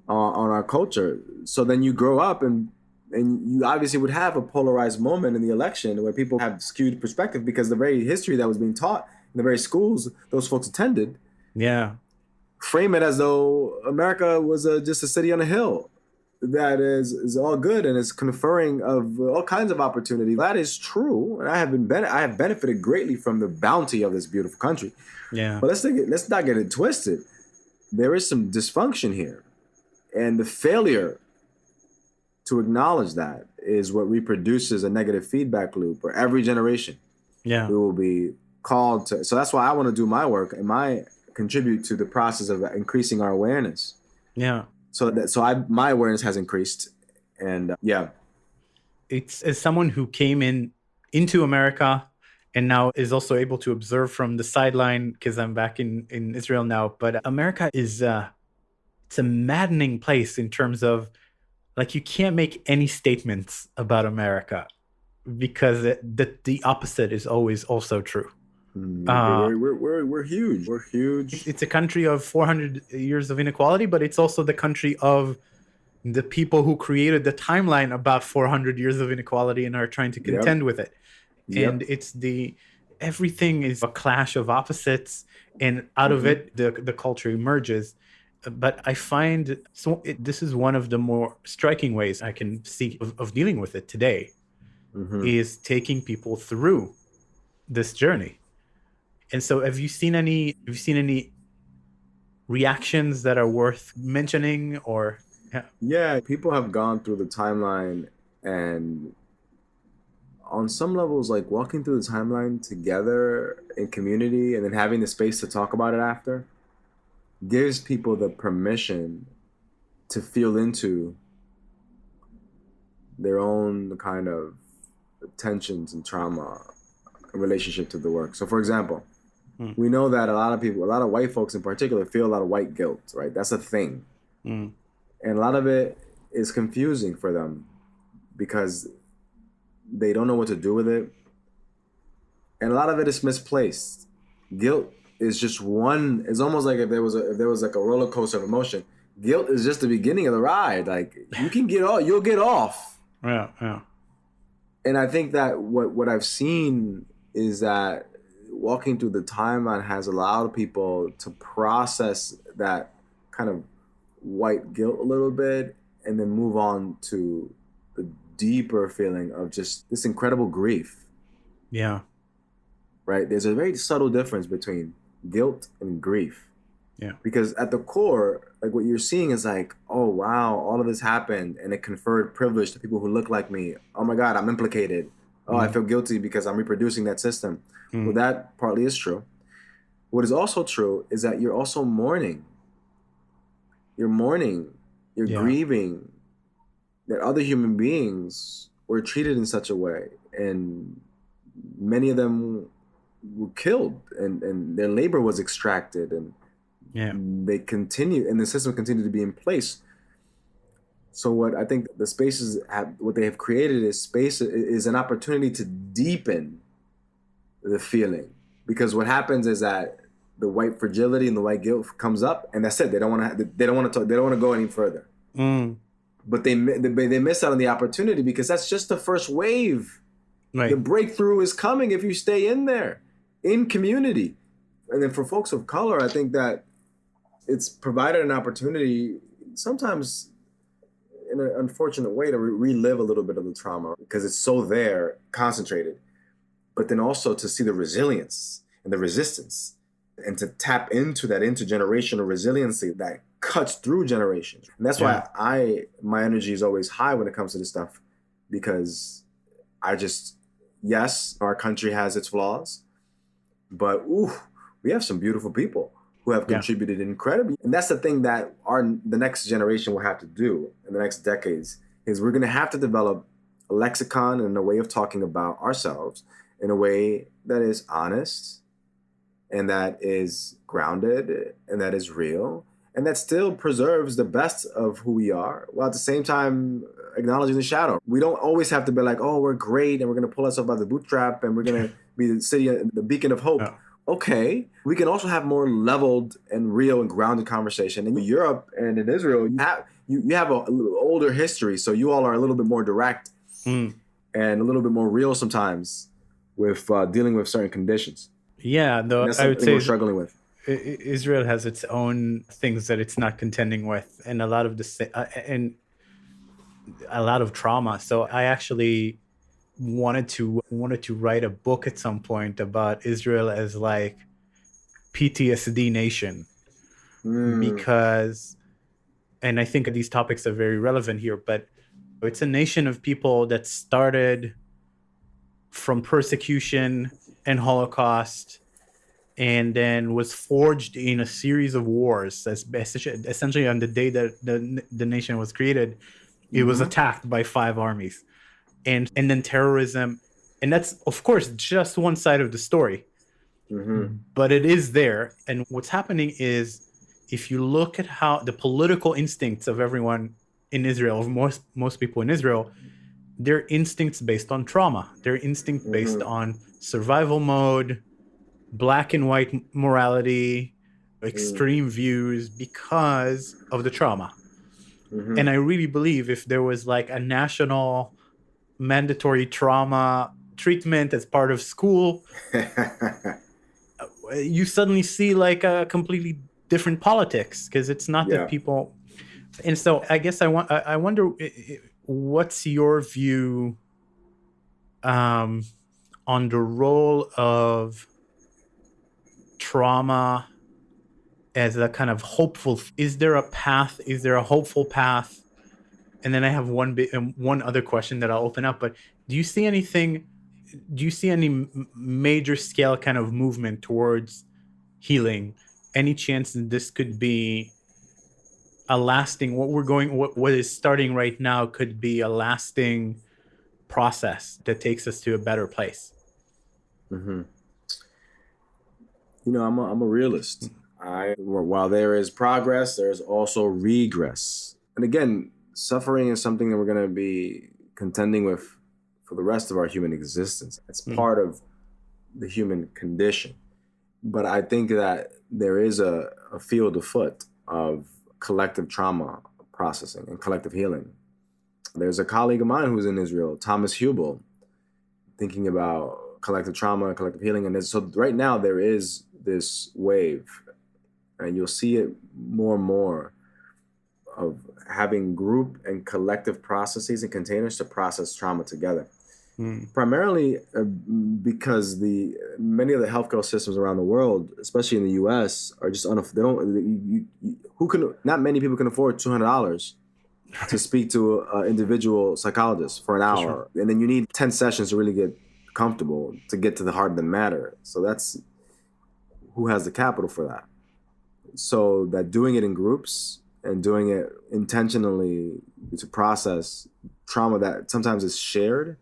A: on our culture. So then you grow up and you obviously would have a polarized moment in the election where people have skewed perspective because the very history that was being taught in the very schools those folks attended
B: Yeah.
A: frame it as though America was just a city on a hill that is all good and is conferring of all kinds of opportunity. That is true, and I have benefited greatly from the bounty of this beautiful country.
B: Yeah.
A: But let's not get it twisted. There is some dysfunction here, and the failure to acknowledge that is what reproduces a negative feedback loop where every generation
B: Yeah.
A: we will be called to. So that's why I want to do my work and contribute to the process of increasing our awareness.
B: Yeah.
A: My awareness has increased, and yeah.
B: It's as someone who came into America and now is also able to observe from the sideline because I'm back in Israel now. But America is it's a maddening place in terms of like you can't make any statements about America because the opposite is always also true.
A: We're huge. We're huge.
B: It's a country of 400 years of inequality, but it's also the country of the people who created the timeline about 400 years of inequality and are trying to contend with it. And
A: Yep.
B: it's everything is a clash of opposites, and out of it, the culture emerges. But I find this is one of the more striking ways I can see of dealing with it today is taking people through this journey. And so have you seen any reactions that are worth mentioning or
A: Yeah, people have gone through the timeline, and on some levels, like walking through the timeline together in community and then having the space to talk about it after gives people the permission to feel into their own kind of tensions and trauma in relationship to the work. So, for example, we know that a lot of white folks in particular, feel a lot of white guilt, right? That's a thing. And a lot of it is confusing for them because they don't know what to do with it. And a lot of it is misplaced. Guilt is just one. It's almost like if there was like a roller coaster of emotion. Guilt is just the beginning of the ride. Like you can get off, you'll get off.
B: Yeah.
A: And I think that what I've seen is that walking through the timeline has allowed people to process that kind of white guilt a little bit and then move on to the deeper feeling of just this incredible grief.
B: Yeah.
A: Right? There's a very subtle difference between guilt and grief.
B: Yeah.
A: Because at the core, like what you're seeing is like, oh wow, all of this happened and it conferred privilege to people who look like me. Oh my God, I'm implicated. Oh, I feel guilty because I'm reproducing that system. Well, that partly is true. What is also true is that you're also mourning. You're mourning, you're grieving that other human beings were treated in such a way. And many of them were killed and their labor was extracted and they continue, and the system continued to be in place. So what I think the spaces what they have created is an opportunity to deepen the feeling, because what happens is that the white fragility and the white guilt comes up, and that's it. They don't want to go any further. But they miss out on the opportunity because that's just the first wave. Right. The breakthrough is coming if you stay in there, in community. And then for folks of color, I think that it's provided an opportunity, sometimes in an unfortunate way, to relive a little bit of the trauma because it's so there, concentrated. But then also to see the resilience and the resistance and to tap into that intergenerational resiliency that cuts through generations. And that's
B: Yeah.
A: why my energy is always high when it comes to this stuff, because I just, yes, our country has its flaws, but ooh, we have some beautiful people who have
B: Yeah.
A: contributed incredibly. And that's the thing that the next generation will have to do in the next decades, is we're going to have to develop a lexicon and a way of talking about ourselves in a way that is honest and that is grounded and that is real and that still preserves the best of who we are, while at the same time acknowledging the shadow. We don't always have to be like, oh, we're great and we're going to pull ourselves by the bootstrap and we're going to be the city, the beacon of hope.
B: Yeah.
A: Okay, we can also have more leveled and real and grounded conversation. In Europe and in Israel, you have a little older history, so you all are a little bit more direct and a little bit more real sometimes with dealing with certain conditions.
B: Yeah,
A: And
B: though
A: that's
B: I would
A: something
B: say
A: we're struggling with.
B: Israel has its own things that it's not contending with, and a lot of and a lot of trauma. So I actually wanted to write a book at some point about Israel as like PTSD nation,
A: Mm,
B: because, and I think these topics are very relevant here, but it's a nation of people that started from persecution and Holocaust and then was forged in a series of wars. That's essentially on the day that the nation was created, it was
A: mm-hmm,
B: attacked by 5 armies, and then terrorism, and that's of course just one side of the story,
A: mm-hmm,
B: but it is there. And what's happening is, if you look at how the political instincts of everyone in Israel, of most people in Israel, their instincts based on trauma, their instinct based
A: mm-hmm,
B: on survival mode, black and white morality, extreme views because of the trauma.
A: mm-hmm.
B: And I really believe if there was like a national mandatory trauma treatment as part of school, you suddenly see like a completely different politics, because it's not that
A: Yeah.
B: people. And so I guess I wonder, what's your view um, on the role of trauma as a kind of hopeful. Is there a path? Is there a hopeful path? And then I have one other question that I'll open up. But do you see anything? Do you see any major scale kind of movement towards healing? Any chance that this could be a lasting? What is starting right now could be a lasting process that takes us to a better place.
A: Mm-hmm. I'm a realist. While there is progress, there's also regress. And again, suffering is something that we're going to be contending with for the rest of our human existence. It's
B: Mm.
A: part of the human condition. But I think that there is a field afoot of collective trauma processing and collective healing. There's a colleague of mine who's in Israel, Thomas Hubel, thinking about collective trauma and collective healing. And so right now there is this wave, and you'll see it more and more, of having group and collective processes and containers to process trauma together.
B: Mm.
A: Primarily because many of the healthcare systems around the world, especially in the U.S., are just they don't. Not many people can afford $200 to speak to an individual psychologist for an
B: For sure.
A: hour, and then you need 10 sessions to really get comfortable to get to the heart of the matter. So that's who has the capital for that. So that doing it in groups and doing it intentionally to process trauma that sometimes is shared.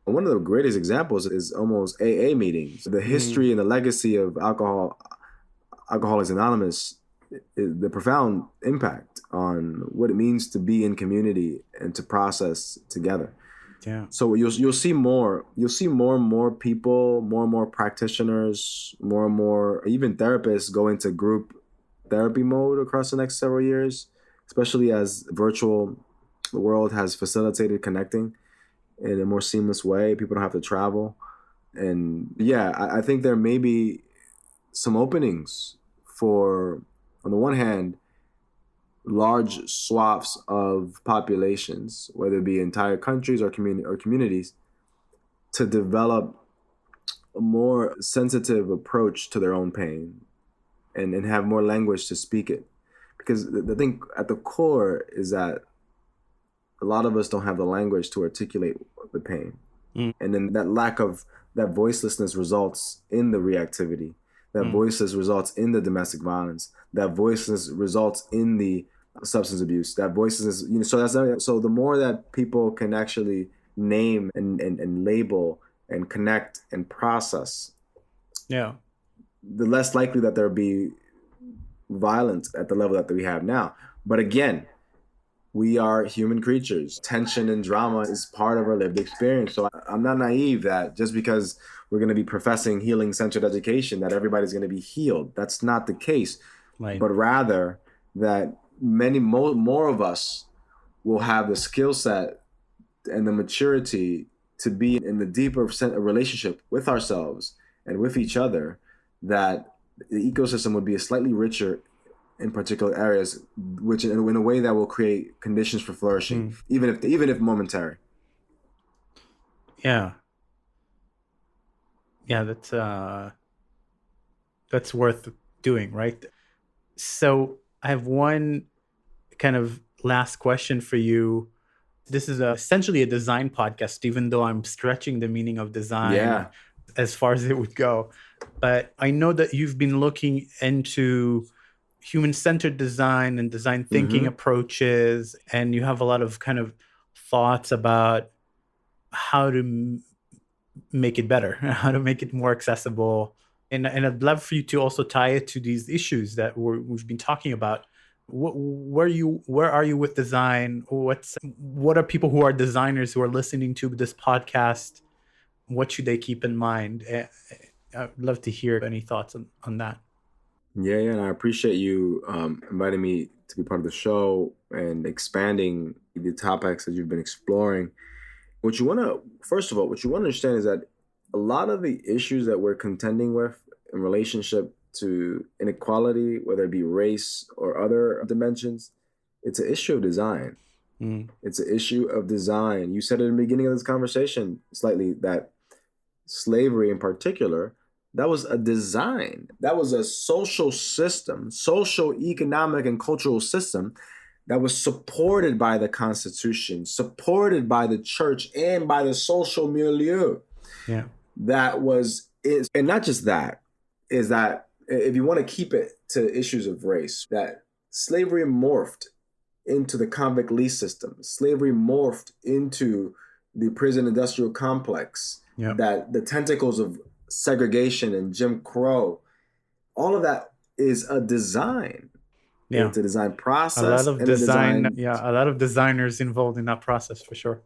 A: And one of the greatest examples is almost AA meetings. The history and the legacy of Alcoholics Anonymous, the profound impact on what it means to be in community and to process together.
B: Yeah.
A: So you'll see more and more people, more and more practitioners, more and more even therapists go into group therapy mode across the next several years, especially as the world has facilitated connecting in a more seamless way. People don't have to travel. And yeah, I think there may be some openings for, on the one hand, large swaths of populations, whether it be entire countries or communities, to develop a more sensitive approach to their own pain and have more language to speak it. Because the thing at the core is that a lot of us don't have the language to articulate the pain. And then that lack of that voicelessness results in the reactivity. That voiceless results in the domestic violence. That voiceless results in the substance abuse. That voiceless, so the more that people can actually name and label and connect and process,
B: Yeah.
A: the less likely that there'll be violence at the level that we have now. But again, we are human creatures. Tension and drama is part of our lived experience. So I'm not naive that just because we're going to be professing healing-centered education, that everybody's going to be healed. That's not the case.
B: Right.
A: But rather that more of us will have the skill set and the maturity to be in the deeper relationship with ourselves and with each other, that the ecosystem would be a slightly richer in particular areas, which in a way that will create conditions for flourishing, even if momentary.
B: Yeah. Yeah, that's worth doing, right? So I have one kind of last question for you. This is essentially a design podcast, even though I'm stretching the meaning of design as far as it would go. But I know that you've been looking into human-centered design and design thinking approaches, and you have a lot of kind of thoughts about how to make it better, how to make it more accessible. And I'd love for you to also tie it to these issues that we've been talking about. Where are you with design? What are people who are designers who are listening to this podcast? What should they keep in mind? I'd love to hear any thoughts on that.
A: Yeah, and I appreciate you inviting me to be part of the show and expanding the topics that you've been exploring. First of all, what you want to understand is that a lot of the issues that we're contending with in relationship to inequality, whether it be race or other dimensions, it's an issue of design. It's an issue of design. You said at the beginning of this conversation slightly that slavery in particular, that was a design. That was a social system, social, economic, and cultural system that was supported by the Constitution, supported by the church, and by the social milieu.
B: Yeah.
A: And not just that, is that if you want to keep it to issues of race, that slavery morphed into the convict lease system. Slavery morphed into the prison industrial complex.
B: Yeah.
A: That the tentacles of segregation and Jim Crow, all of that is a design.
B: Yeah.
A: It's a design process.
B: A lot of designers involved in that process for sure.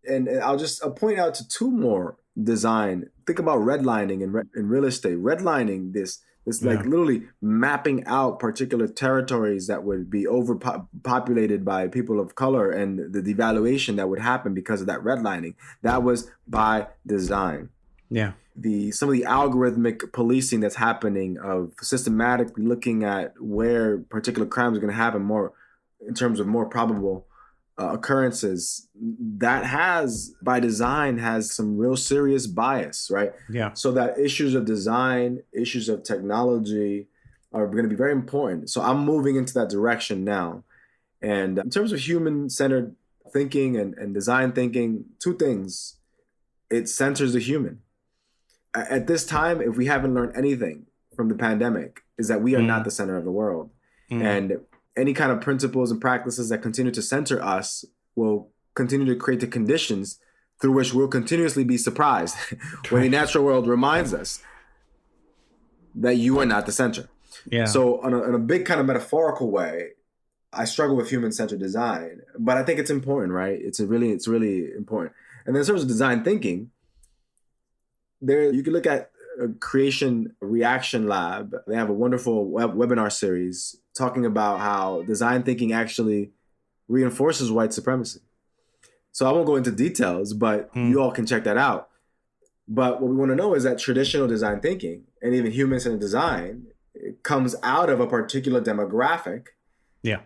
A: And I'll point out to two more design. Think about redlining in real estate. Redlining, this like literally mapping out particular territories that would be overpopulated by people of color, and the devaluation that would happen because of that redlining. That was by design.
B: Yeah.
A: Some of the algorithmic policing that's happening of systematically looking at where particular crimes are going to happen more in terms of more probable occurrences, that has by design has some real serious bias, right?
B: Yeah.
A: So that issues of design, issues of technology are going to be very important. So I'm moving into that direction now. And in terms of human-centered thinking and design thinking, two things. It centers the human. At this time, if we haven't learned anything from the pandemic, is that we are not the center of the world. And any kind of principles and practices that continue to center us will continue to create the conditions through which we'll continuously be surprised when the natural world reminds us that you are not the center.
B: Yeah.
A: So in a big kind of metaphorical way, I struggle with human-centered design, but I think it's important, right? It's really important. And then in terms of design thinking, there you can look at a Creation Reaction Lab. They have a wonderful webinar series talking about how design thinking actually reinforces white supremacy. So I won't go into details, but you all can check that out. But what we want to know is that traditional design thinking and even human-centered design, it comes out of a particular demographic.
B: Yeah.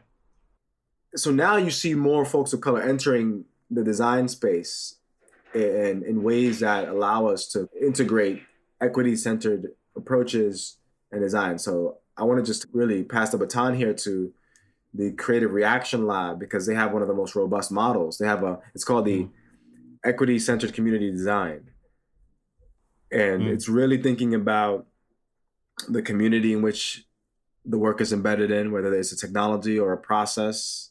A: So now you see more folks of color entering the design space in ways that allow us to integrate equity-centered approaches and design. So I want to just really pass the baton here to the Creative Reaction Lab because they have one of the most robust models. It's called the Equity-Centered Community Design. And it's really thinking about the community in which the work is embedded in, whether it's a technology or a process,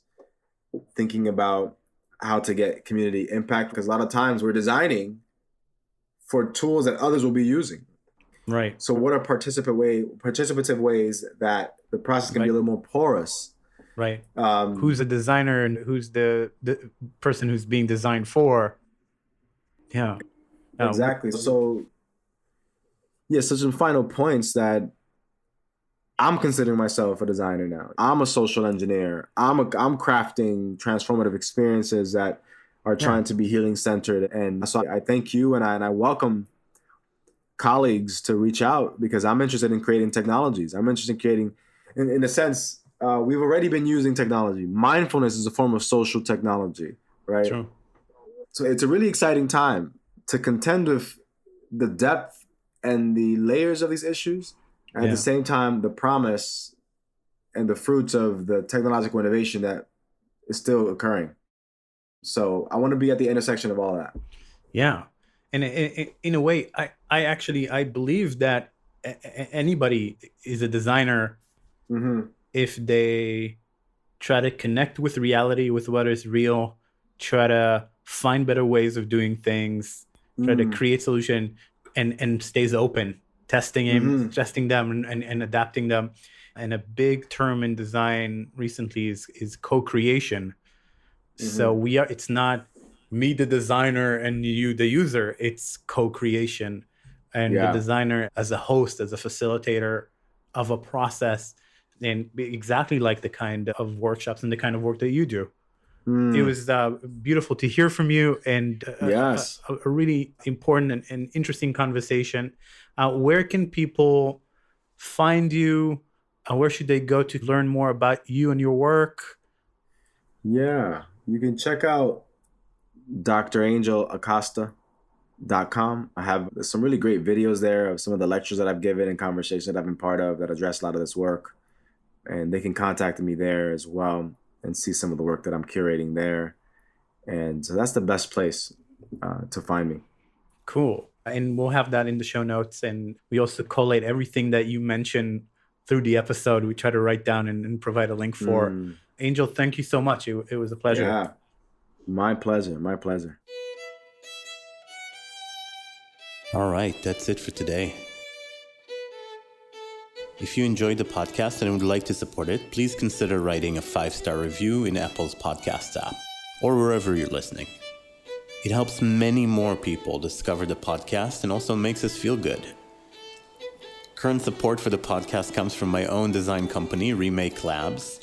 A: thinking about how to get community impact, because a lot of times we're designing for tools that others will be using.
B: Right.
A: So what are participative ways that the process can be a little more porous?
B: Right. Who's the designer and who's the person who's being designed for? Yeah.
A: Exactly. So some final points that I'm considering myself a designer now. I'm a social engineer. I'm crafting transformative experiences that are trying to be healing centered. And so I thank you and I welcome colleagues to reach out because I'm interested in creating technologies. I'm interested in creating, in a sense, we've already been using technology. Mindfulness is a form of social technology, right?
B: True.
A: So it's a really exciting time to contend with the depth and the layers of these issues. And at the same time, the promise and the fruits of the technological innovation that is still occurring. So I want to be at the intersection of all that.
B: Yeah. And in a way, I believe that anybody is a designer if they try to connect with reality, with what is real, try to find better ways of doing things, try to create solution and stays open, testing them and adapting them. And a big term in design recently is co-creation. So it's not me, the designer, and you, the user. It's co-creation. And the designer as a host, as a facilitator of a process, and exactly like the kind of workshops and the kind of work that you do. It was beautiful to hear from you, and a really important and interesting conversation. Where can people find you? Where should they go to learn more about you and your work?
A: Yeah, you can check out drangelacosta.com. I have some really great videos there of some of the lectures that I've given and conversations that I've been part of that address a lot of this work. And they can contact me there as well and see some of the work that I'm curating there. And so that's the best place to find me.
B: Cool. And we'll have that in the show notes. And we also collate everything that you mentioned through the episode. We try to write down and provide a link for. Angel, thank you so much. It was a pleasure.
A: Yeah, my pleasure. My pleasure.
B: All right, that's it for today. If you enjoyed the podcast and would like to support it, please consider writing a 5-star review in Apple's podcast app or wherever you're listening. It helps many more people discover the podcast and also makes us feel good. Current support for the podcast comes from my own design company, Remake Labs.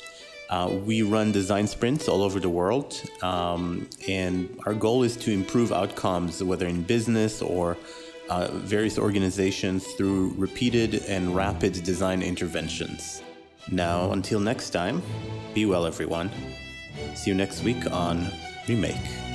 B: We run design sprints all over the world, and our goal is to improve outcomes, whether in business or various organizations, through repeated and rapid design interventions. Now, until next time, be well, everyone. See you next week on Remake.